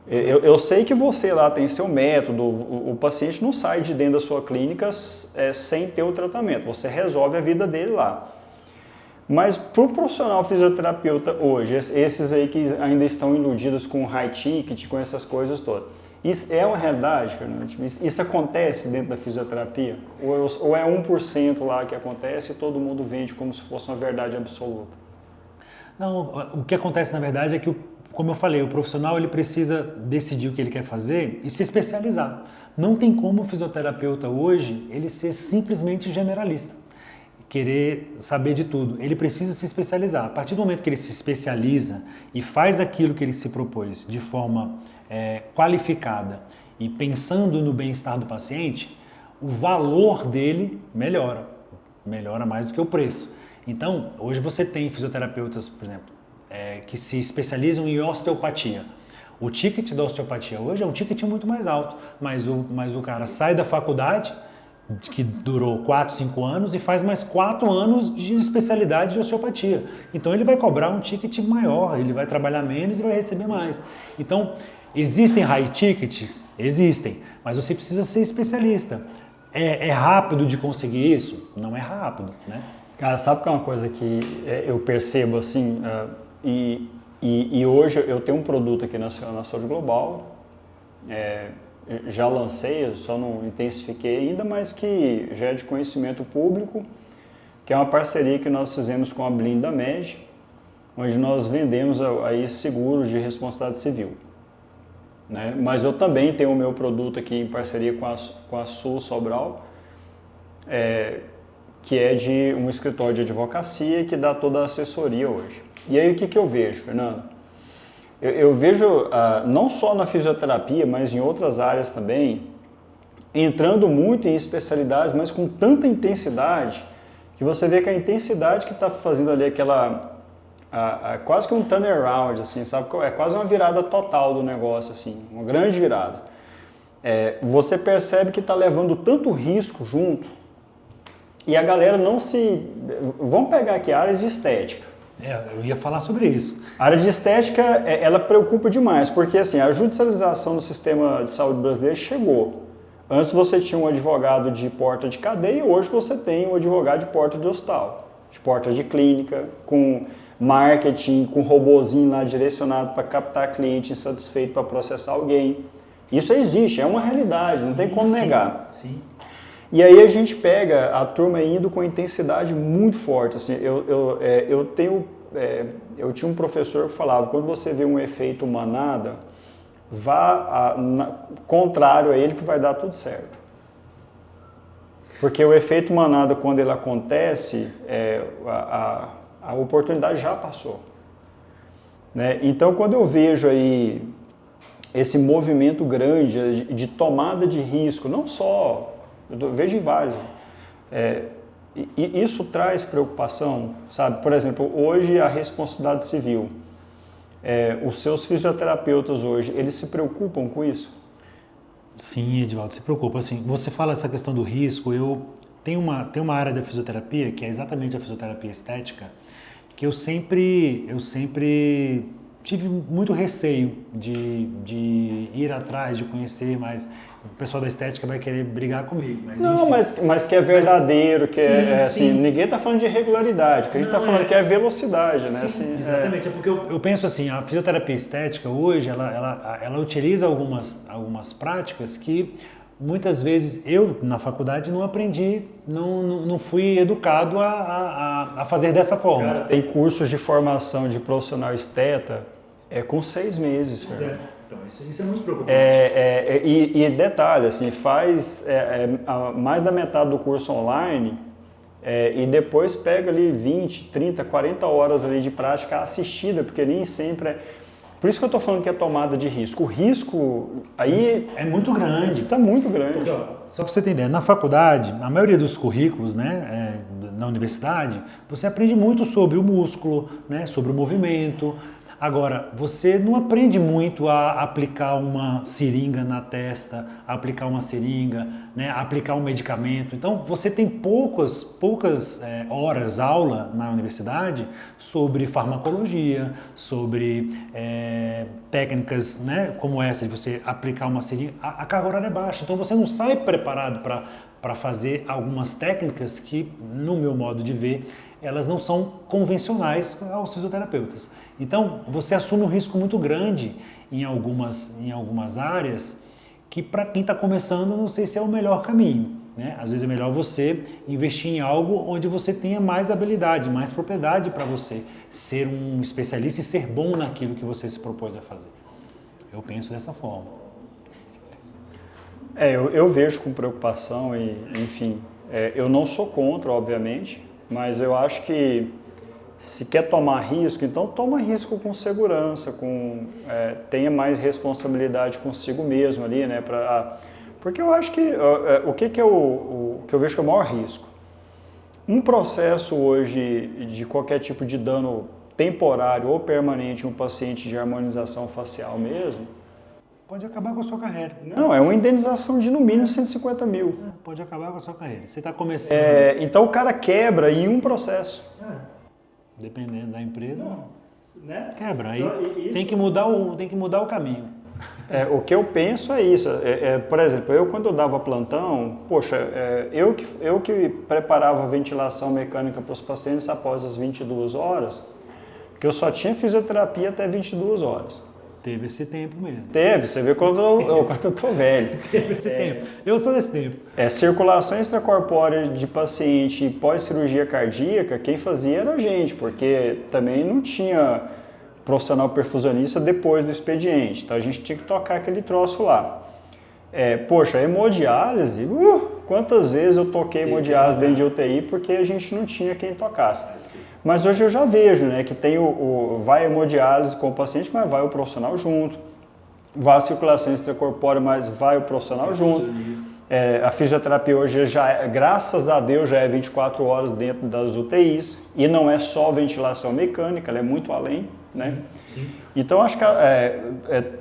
Eu sei que você lá tem seu método, o paciente não sai de dentro da sua clínica sem ter o tratamento, você resolve a vida dele lá. Mas para o profissional fisioterapeuta hoje, esses aí que ainda estão iludidos com high ticket, com essas coisas todas, isso é uma realidade, Fernando? Isso acontece dentro da fisioterapia? Ou é 1% lá que acontece e todo mundo vende como se fosse uma verdade absoluta? Não, o que acontece na verdade é que, como eu falei, o profissional ele precisa decidir o que ele quer fazer e se especializar. Não tem como o fisioterapeuta hoje ele ser simplesmente generalista, querer saber de tudo. Ele precisa se especializar. A partir do momento que ele se especializa e faz aquilo que ele se propôs de forma qualificada e pensando no bem-estar do paciente, o valor dele melhora mais do que o preço. Então, hoje você tem fisioterapeutas, por exemplo, que se especializam em osteopatia. O ticket da osteopatia hoje é um ticket muito mais alto, mas o cara sai da faculdade, que durou 4, 5 anos, e faz mais 4 anos de especialidade de osteopatia. Então ele vai cobrar um ticket maior, ele vai trabalhar menos e vai receber mais. Então, existem high tickets? Existem, mas você precisa ser especialista. É rápido de conseguir isso? Não é rápido, né? Cara, sabe que é uma coisa que eu percebo assim, e hoje eu tenho um produto aqui na Saúde Global, já lancei, eu só não intensifiquei ainda, mas que já é de conhecimento público, que é uma parceria que nós fizemos com a Blinda Med, onde nós vendemos aí seguros de responsabilidade civil. Né? Mas eu também tenho o meu produto aqui em parceria com a Sul Sobral, que é de um escritório de advocacia que dá toda a assessoria hoje. E aí o que eu vejo, Fernando? Eu vejo, não só na fisioterapia, mas em outras áreas também, entrando muito em especialidades, mas com tanta intensidade, que você vê que a intensidade que está fazendo ali quase que um turnaround, assim, sabe? É quase uma virada total do negócio, assim, uma grande virada. Você percebe que está levando tanto risco junto, e a galera não se... Vamos pegar aqui a área de estética. Eu ia falar sobre isso. A área de estética, ela preocupa demais, porque assim, a judicialização do sistema de saúde brasileiro chegou. Antes você tinha um advogado de porta de cadeia, hoje você tem um advogado de porta de hospital, de porta de clínica, com marketing, com robozinho lá direcionado para captar cliente insatisfeito para processar alguém. Isso existe, é uma realidade, não tem como negar. Sim. E aí a gente pega a turma indo com intensidade muito forte. Assim, eu tinha um professor que falava, quando você vê um efeito manada, vá contrário a ele que vai dar tudo certo. Porque o efeito manada, quando ele acontece, a oportunidade já passou. Né? Então, quando eu vejo aí esse movimento grande de tomada de risco, não só... Eu vejo em vários. E isso traz preocupação, sabe? Por exemplo, hoje a responsabilidade civil. Os seus fisioterapeutas hoje, eles se preocupam com isso? Sim, Edivaldo, se preocupa. Assim, você fala essa questão do risco, tem uma área da fisioterapia, que é exatamente a fisioterapia estética, que eu sempre tive muito receio de ir atrás, de conhecer, mas o pessoal da estética vai querer brigar comigo. Mas, não, mas que é verdadeiro, que assim, ninguém está falando de regularidade, o que a gente está falando que é velocidade, né? Sim, assim, exatamente, é porque eu penso assim, a fisioterapia estética hoje, ela utiliza algumas práticas que muitas vezes eu, na faculdade, não aprendi, não fui educado a fazer dessa forma. Cara, tem cursos de formação de profissional esteta com 6 meses, Fernando. Então, isso é muito preocupante. E detalhe, assim, faz mais da metade do curso online e depois pega ali 20, 30, 40 horas ali de prática assistida, porque nem sempre é... Por isso que eu estou falando que é tomada de risco. O risco aí... É muito grande. Está muito grande. Porque, só para você entender, na faculdade, a maioria dos currículos, né, na universidade, você aprende muito sobre o músculo, né, sobre o movimento. Agora, você não aprende muito a aplicar uma seringa na testa, aplicar uma seringa, né, aplicar um medicamento. Então, você tem poucas horas aula na universidade sobre farmacologia, sobre técnicas, né, como essa de você aplicar uma seringa. A carga horária é baixa, então você não sai preparado para fazer algumas técnicas que, no meu modo de ver, elas não são convencionais aos fisioterapeutas. Então, você assume um risco muito grande em algumas áreas que, para quem está começando, não sei se é o melhor caminho, né? Às vezes é melhor você investir em algo onde você tenha mais habilidade, mais propriedade para você ser um especialista e ser bom naquilo que você se propôs a fazer. Eu penso dessa forma. Eu vejo com preocupação e, enfim, eu não sou contra, obviamente, mas eu acho que se quer tomar risco, então toma risco com segurança, tenha mais responsabilidade consigo mesmo ali, né? Porque eu acho que o que eu vejo que é o maior risco? Um processo hoje de qualquer tipo de dano temporário ou permanente em um paciente de harmonização facial mesmo, pode acabar com a sua carreira. Não, é uma indenização de no mínimo 150 mil. Pode acabar com a sua carreira. Você está começando. Então o cara quebra em um processo. Dependendo da empresa, né? Quebra. Aí tem que mudar o caminho. O que eu penso é isso. Por exemplo, eu quando eu dava plantão, poxa, eu que preparava a ventilação mecânica para os pacientes após as 22 horas, porque eu só tinha fisioterapia até 22 horas. Teve esse tempo mesmo. Teve, você vê quando eu tô velho. Teve esse tempo. Eu sou desse tempo. Circulação extracorpórea de paciente pós-cirurgia cardíaca, quem fazia era a gente, porque também não tinha profissional perfusionista depois do expediente. Então a gente tinha que tocar aquele troço lá. Poxa, hemodiálise, quantas vezes eu toquei hemodiálise dentro de UTI porque a gente não tinha quem tocasse. Mas hoje eu já vejo, né, que tem vai a hemodiálise com o paciente, mas vai o profissional junto. Vai a circulação extracorpórea, mas vai o profissional junto. A fisioterapia hoje graças a Deus, já é 24 horas dentro das UTIs. E não é só ventilação mecânica, ela é muito além, né? Sim. Então, acho que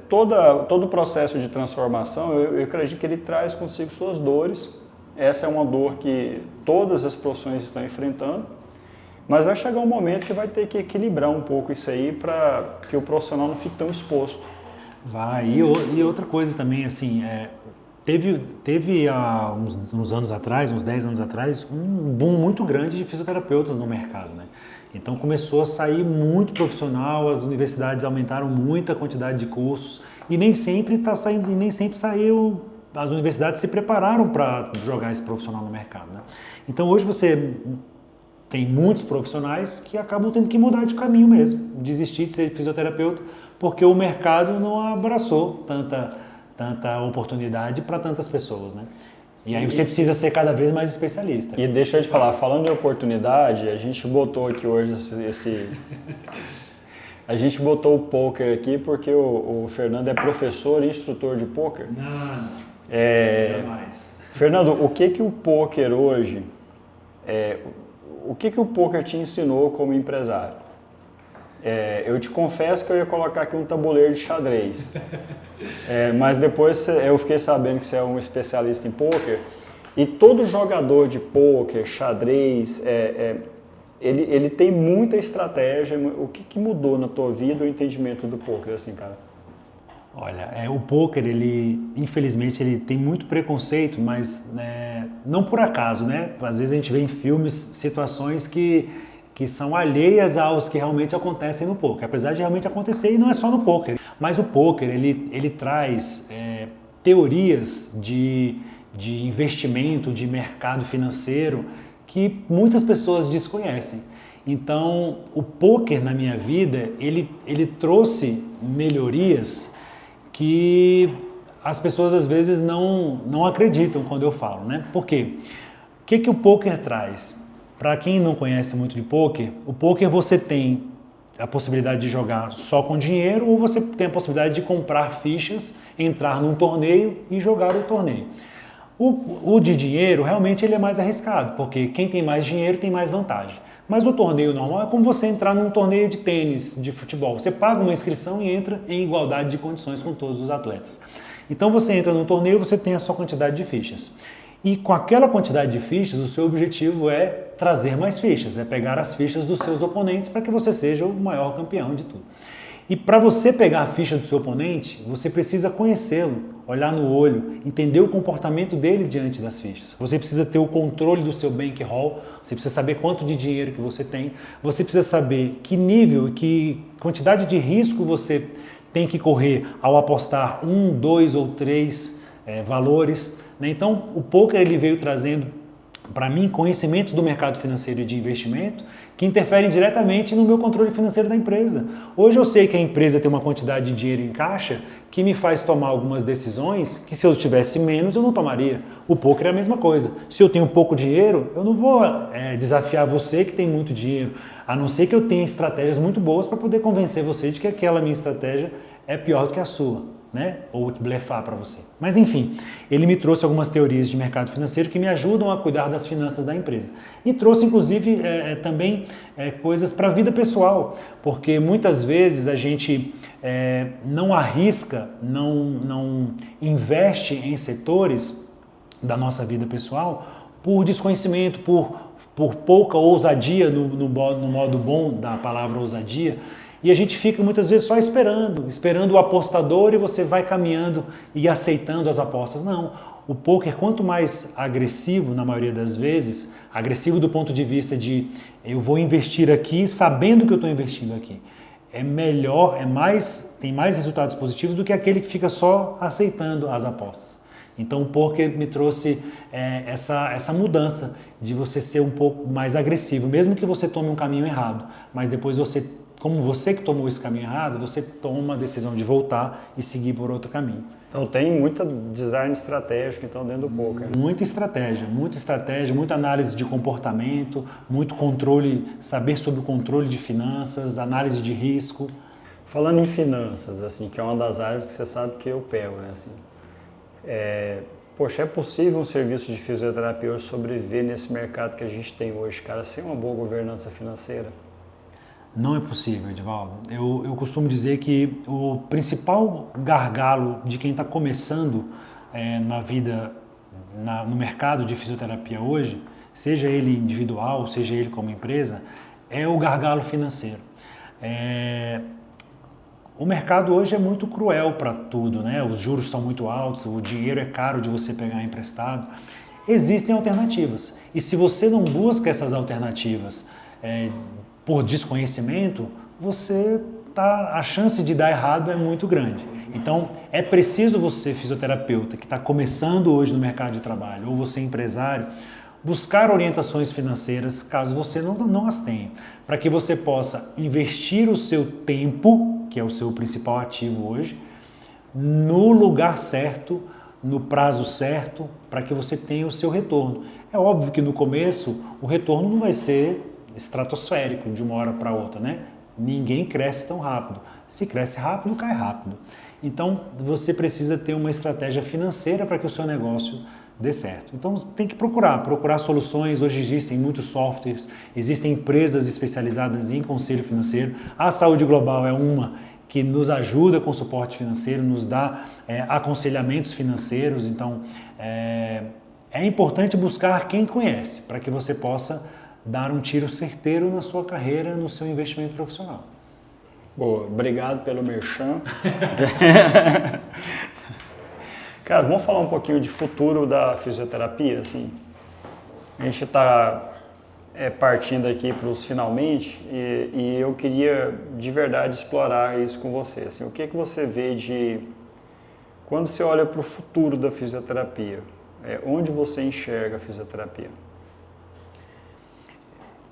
todo o processo de transformação, eu acredito que ele traz consigo suas dores. Essa é uma dor que todas as profissões estão enfrentando. Mas vai chegar um momento que vai ter que equilibrar um pouco isso aí para que o profissional não fique tão exposto. Vai. E outra coisa também, assim, teve há uns anos atrás, uns 10 anos atrás, um boom muito grande de fisioterapeutas no mercado, né? Então começou a sair muito profissional, as universidades aumentaram muito a quantidade de cursos e nem sempre está saindo, e nem sempre saiu, as universidades se prepararam para jogar esse profissional no mercado, né? Então hoje você tem muitos profissionais que acabam tendo que mudar de caminho mesmo, desistir de ser fisioterapeuta, porque o mercado não abraçou tanta oportunidade para tantas pessoas, né? E aí você precisa ser cada vez mais especialista. E deixa eu te falar, falando de oportunidade, a gente botou aqui hoje a gente botou o poker aqui porque o Fernando é professor e instrutor de poker. Não mais. Fernando, o que o poker hoje... O que o poker te ensinou como empresário? Eu te confesso que eu ia colocar aqui um tabuleiro de xadrez, mas depois eu fiquei sabendo que você é um especialista em poker e todo jogador de poker, xadrez, ele tem muita estratégia. O que mudou na tua vida o entendimento do poker, assim, cara? Olha, o poker, infelizmente, ele tem muito preconceito, mas não por acaso, né? Às vezes a gente vê em filmes situações que são alheias aos que realmente acontecem no poker, apesar de realmente acontecer, e não é só no poker. Mas o poker, ele traz teorias de investimento, de mercado financeiro, que muitas pessoas desconhecem. Então, o poker na minha vida, ele trouxe melhorias que as pessoas às vezes não acreditam quando eu falo, né? Por quê? O que o poker traz? Para quem não conhece muito de poker, o poker você tem a possibilidade de jogar só com dinheiro ou você tem a possibilidade de comprar fichas, entrar num torneio e jogar o torneio. O de dinheiro realmente ele é mais arriscado, porque quem tem mais dinheiro tem mais vantagem. Mas o torneio normal é como você entrar num torneio de tênis, de futebol. Você paga uma inscrição e entra em igualdade de condições com todos os atletas. Então você entra num torneio, você tem a sua quantidade de fichas. E com aquela quantidade de fichas, o seu objetivo é trazer mais fichas, é pegar as fichas dos seus oponentes para que você seja o maior campeão de tudo. E para você pegar a ficha do seu oponente, você precisa conhecê-lo, olhar no olho, entender o comportamento dele diante das fichas. Você precisa ter o controle do seu bankroll, você precisa saber quanto de dinheiro que você tem, você precisa saber que nível e que quantidade de risco você tem que correr ao apostar 1, 2 ou 3 valores. Né? Então, o poker ele veio trazendo para mim, conhecimentos do mercado financeiro e de investimento que interferem diretamente no meu controle financeiro da empresa. Hoje eu sei que a empresa tem uma quantidade de dinheiro em caixa que me faz tomar algumas decisões que se eu tivesse menos eu não tomaria. O poker é a mesma coisa. Se eu tenho pouco dinheiro, eu não vou desafiar você que tem muito dinheiro, a não ser que eu tenha estratégias muito boas para poder convencer você de que aquela minha estratégia é pior do que a sua. Né? Ou blefar para você. Mas enfim, ele me trouxe algumas teorias de mercado financeiro que me ajudam a cuidar das finanças da empresa. E trouxe inclusive também coisas para a vida pessoal, porque muitas vezes a gente não arrisca, não investe em setores da nossa vida pessoal por desconhecimento, por pouca ousadia, no modo bom da palavra ousadia. E a gente fica muitas vezes só esperando o apostador e você vai caminhando e aceitando as apostas. Não, o poker quanto mais agressivo, na maioria das vezes, agressivo do ponto de vista de eu vou investir aqui sabendo que eu estou investindo aqui, é melhor, tem mais resultados positivos do que aquele que fica só aceitando as apostas. Então o poker me trouxe essa mudança de você ser um pouco mais agressivo, mesmo que você tome um caminho errado, mas depois como você que tomou esse caminho errado, você toma a decisão de voltar e seguir por outro caminho. Então tem muita design estratégico então dentro do poker. Muita estratégia, muita análise de comportamento, muito controle, saber sobre o controle de finanças, análise de risco. Falando em finanças, assim, que é uma das áreas que você sabe que eu pego, né? Assim, poxa, é possível um serviço de fisioterapia hoje sobreviver nesse mercado que a gente tem hoje, cara, sem uma boa governança financeira? Não é possível, Edivaldo. Eu costumo dizer que o principal gargalo de quem está começando na vida, no mercado de fisioterapia hoje, seja ele individual, seja ele como empresa, é o gargalo financeiro. O mercado hoje é muito cruel para tudo, né? Os juros estão muito altos, o dinheiro é caro de você pegar emprestado. Existem alternativas. E se você não busca essas alternativas por desconhecimento, a chance de dar errado é muito grande. Então, é preciso você, fisioterapeuta, que está começando hoje no mercado de trabalho, ou você, empresário, buscar orientações financeiras, caso você não as tenha, para que você possa investir o seu tempo, que é o seu principal ativo hoje, no lugar certo, no prazo certo, para que você tenha o seu retorno. É óbvio que no começo o retorno não vai ser estratosférico de uma hora para outra, né? Ninguém cresce tão rápido. Se cresce rápido, cai rápido. Então, você precisa ter uma estratégia financeira para que o seu negócio dê certo. Então, tem que procurar soluções. Hoje existem muitos softwares, existem empresas especializadas em conselho financeiro. A Saúde Global é uma que nos ajuda com suporte financeiro, nos dá aconselhamentos financeiros. Então, é importante buscar quem conhece, para que você possa dar um tiro certeiro na sua carreira, no seu investimento profissional. Boa, obrigado pelo merchan. Cara, vamos falar um pouquinho de futuro da fisioterapia, assim. A gente está partindo aqui para os finalmente e eu queria de verdade explorar isso com você. Assim, o que você vê de quando você olha para o futuro da fisioterapia? Onde você enxerga a fisioterapia?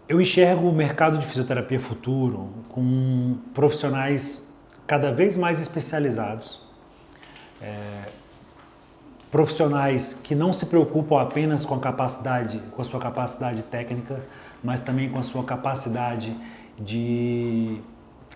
Eu enxergo o mercado de fisioterapia futuro com profissionais cada vez mais especializados, profissionais que não se preocupam apenas com a sua capacidade técnica, mas também com a sua capacidade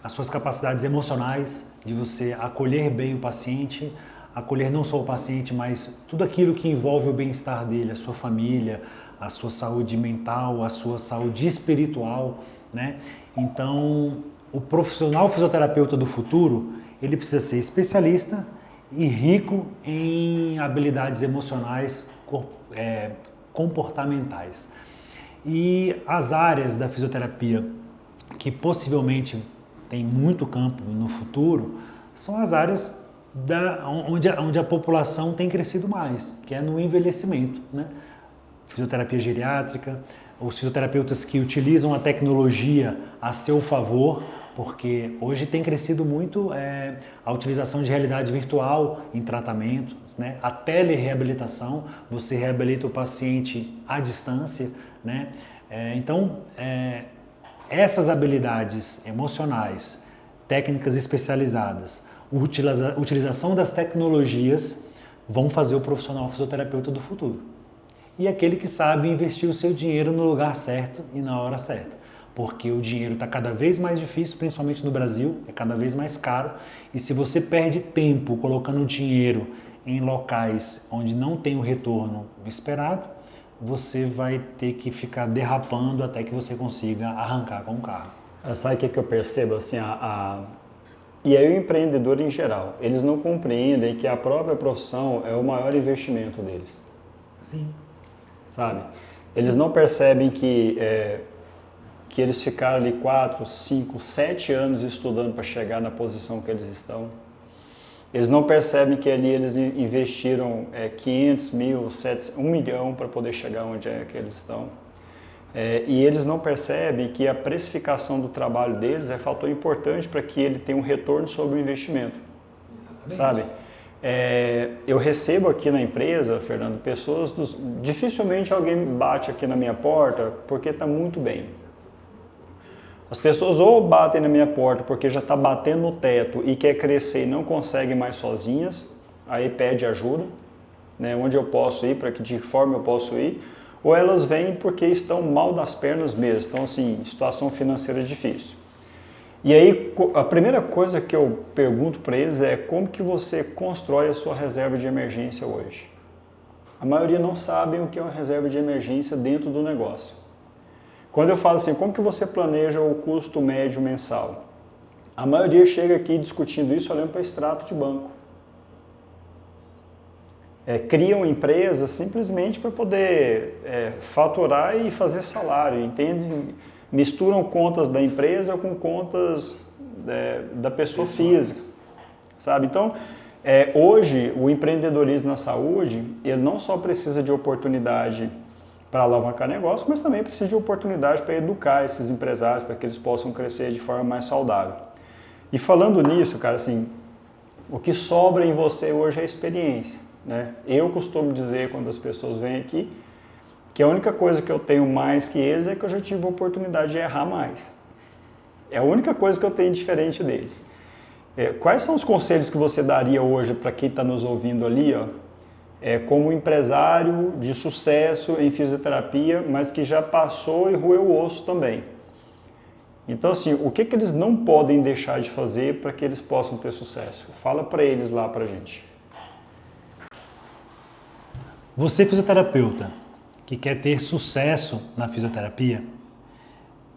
as suas capacidades emocionais, de você acolher bem o paciente, acolher não só o paciente, mas tudo aquilo que envolve o bem-estar dele, a sua família, a sua saúde mental, a sua saúde espiritual, né? Então, o profissional fisioterapeuta do futuro, ele precisa ser especialista e rico em habilidades emocionais, comportamentais. E as áreas da fisioterapia que possivelmente tem muito campo no futuro são as áreas onde a população tem crescido mais, que é no envelhecimento, né? Fisioterapia geriátrica, os fisioterapeutas que utilizam a tecnologia a seu favor, porque hoje tem crescido muito a utilização de realidade virtual em tratamentos, né? A telereabilitação, você reabilita o paciente à distância, né? Então, essas habilidades emocionais, técnicas especializadas, utilização das tecnologias vão fazer o profissional fisioterapeuta do futuro. E aquele que sabe investir o seu dinheiro no lugar certo e na hora certa. Porque o dinheiro está cada vez mais difícil, principalmente no Brasil, é cada vez mais caro. E se você perde tempo colocando dinheiro em locais onde não tem o retorno esperado, você vai ter que ficar derrapando até que você consiga arrancar com o carro. Sabe o que eu percebo? Assim, E aí o empreendedor em geral, eles não compreendem que a própria profissão é o maior investimento deles. Sim. Sabe? Eles não percebem que eles ficaram ali 4, 5, 7 anos estudando para chegar na posição que eles estão. Eles não percebem que ali eles investiram 500 mil, 1 milhão para poder chegar onde é que eles estão. E eles não percebem que a precificação do trabalho deles é fator importante para que ele tenha um retorno sobre o investimento. Exatamente. Sabe? Eu recebo aqui na empresa, Fernando, pessoas, dificilmente alguém bate aqui na minha porta porque está muito bem. As pessoas ou batem na minha porta porque já está batendo no teto e quer crescer e não consegue mais sozinhas, aí pede ajuda, né, onde eu posso ir, de que forma eu posso ir, ou elas vêm porque estão mal das pernas mesmo, estão assim, situação financeira difícil. E aí, a primeira coisa que eu pergunto para eles é como que você constrói a sua reserva de emergência hoje? A maioria não sabe o que é uma reserva de emergência dentro do negócio. Quando eu falo assim, como que você planeja o custo médio mensal? A maioria chega aqui discutindo isso olhando para extrato de banco. Criam empresas simplesmente para poder faturar e fazer salário, entende? Misturam contas da empresa com contas da pessoa física, sabe? Então, hoje, o empreendedorismo na saúde, ele não só precisa de oportunidade para alavancar negócio, mas também precisa de oportunidade para educar esses empresários, para que eles possam crescer de forma mais saudável. E falando nisso, cara, assim, o que sobra em você hoje é experiência, né? Eu costumo dizer, quando as pessoas vêm aqui, que a única coisa que eu tenho mais que eles é que eu já tive a oportunidade de errar mais. É a única coisa que eu tenho diferente deles. Quais são os conselhos que você daria hoje para quem está nos ouvindo ali, ó, como empresário de sucesso em fisioterapia, mas que já passou e roeu o osso também? Então, assim, o que eles não podem deixar de fazer para que eles possam ter sucesso? Fala para eles lá para a gente. Você, fisioterapeuta, que quer ter sucesso na fisioterapia,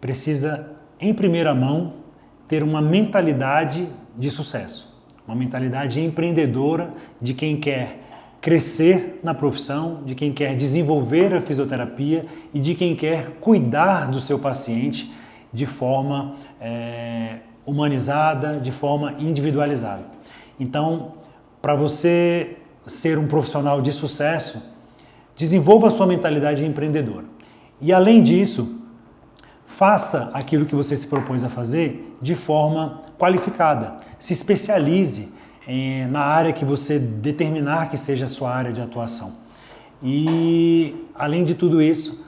precisa, em primeira mão, ter uma mentalidade de sucesso, uma mentalidade empreendedora de quem quer crescer na profissão, de quem quer desenvolver a fisioterapia e de quem quer cuidar do seu paciente de forma humanizada, de forma individualizada. Então, para você ser um profissional de sucesso, desenvolva a sua mentalidade empreendedora. E além disso, faça aquilo que você se propôs a fazer de forma qualificada. Se especialize na área que você determinar que seja a sua área de atuação. E, além de tudo isso,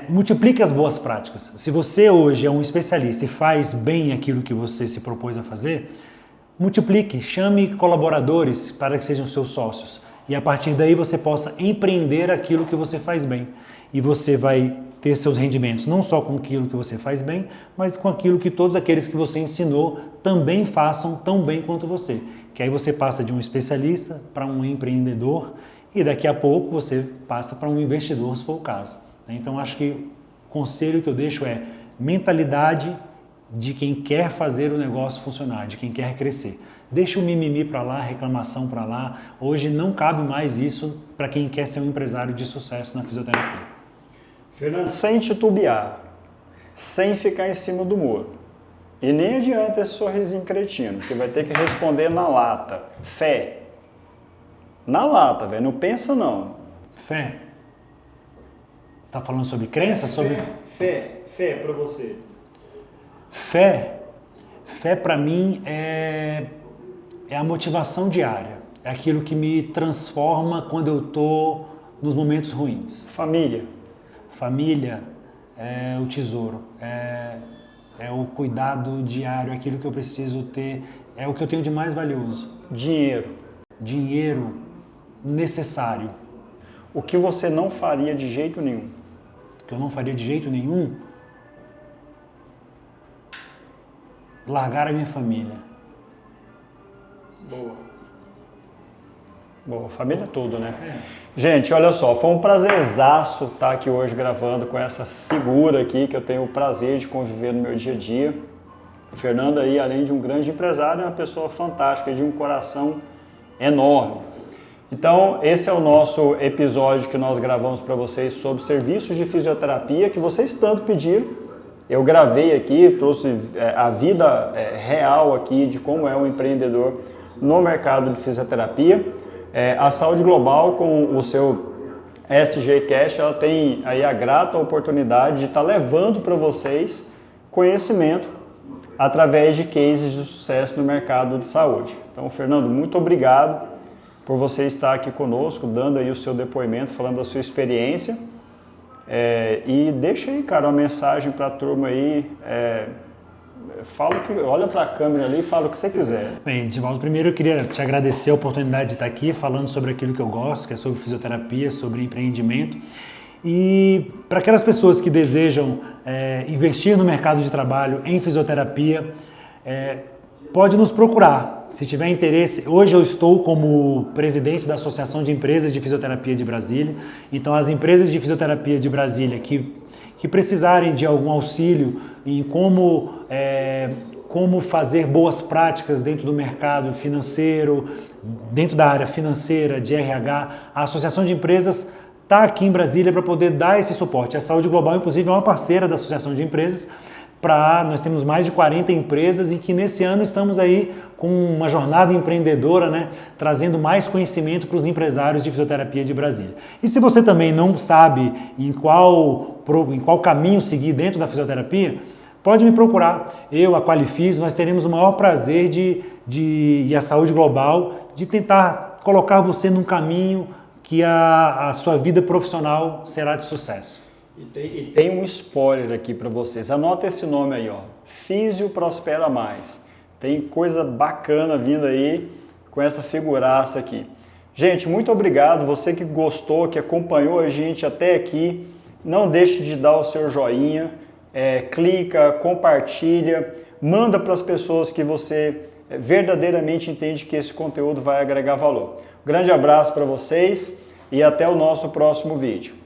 multiplique as boas práticas. Se você hoje é um especialista e faz bem aquilo que você se propôs a fazer, multiplique, chame colaboradores para que sejam seus sócios. E a partir daí você possa empreender aquilo que você faz bem. E você vai ter seus rendimentos não só com aquilo que você faz bem, mas com aquilo que todos aqueles que você ensinou também façam tão bem quanto você. Que aí você passa de um especialista para um empreendedor e daqui a pouco você passa para um investidor, se for o caso. Então acho que o conselho que eu deixo é mentalidade de quem quer fazer o negócio funcionar, de quem quer crescer. Deixa o mimimi para lá, a reclamação para lá. Hoje não cabe mais isso para quem quer ser um empresário de sucesso na fisioterapia. Fernando, sem titubear, sem ficar em cima do muro. E nem adianta esse sorrisinho cretino, que vai ter que responder na lata. Fé. Na lata, velho. Não pensa, não. Fé. Você está falando sobre crença? Sobre... Fé para você. Fé para mim é a motivação diária. É aquilo que me transforma quando eu estou nos momentos ruins. Família é o tesouro, é o cuidado diário, é aquilo que eu preciso ter, é o que eu tenho de mais valioso. Dinheiro necessário. O que você não faria de jeito nenhum? O que eu não faria de jeito nenhum? Largar a minha família. Boa, família tudo, né? Gente, olha só, foi um prazerzaço estar aqui hoje gravando com essa figura aqui que eu tenho o prazer de conviver no meu dia a dia. O Fernando aí, além de um grande empresário, é uma pessoa fantástica, de um coração enorme. Então, esse é o nosso episódio que nós gravamos para vocês sobre serviços de fisioterapia, que vocês tanto pediram. Eu gravei aqui, trouxe a vida real aqui de como é um empreendedor no mercado de fisioterapia. A Saúde Global, com o seu SG Cash, ela tem aí a grata oportunidade de estar levando para vocês conhecimento através de cases de sucesso no mercado de saúde. Então, Fernando, muito obrigado por você estar aqui conosco, dando aí o seu depoimento, falando da sua experiência. E deixa aí, cara, uma mensagem para a turma aí. Olha para a câmera ali e fala o que você quiser. Bem, Divaldo, primeiro eu queria te agradecer a oportunidade de estar aqui falando sobre aquilo que eu gosto, que é sobre fisioterapia, sobre empreendimento. E para aquelas pessoas que desejam investir no mercado de trabalho em fisioterapia, pode nos procurar. Se tiver interesse, hoje eu estou como presidente da Associação de Empresas de Fisioterapia de Brasília. Então, as empresas de fisioterapia de Brasília que precisarem de algum auxílio em como fazer boas práticas dentro do mercado financeiro, dentro da área financeira, de RH, a Associação de Empresas está aqui em Brasília para poder dar esse suporte. A Saúde Global, inclusive, é uma parceira da Associação de Empresas. Nós temos mais de 40 empresas e que nesse ano estamos aí com uma jornada empreendedora, né, trazendo mais conhecimento para os empresários de fisioterapia de Brasília. E se você também não sabe em qual caminho seguir dentro da fisioterapia, pode me procurar. Eu, a Qualifis, nós teremos o maior prazer e a Saúde Global de tentar colocar você num caminho que a sua vida profissional será de sucesso. E tem um spoiler aqui para vocês. Anota esse nome aí, ó. Físio Prospera Mais. Tem coisa bacana vindo aí com essa figuraça aqui. Gente, muito obrigado. Você que gostou, que acompanhou a gente até aqui, não deixe de dar o seu joinha, clica, compartilha, manda para as pessoas que você verdadeiramente entende que esse conteúdo vai agregar valor. Grande abraço para vocês e até o nosso próximo vídeo.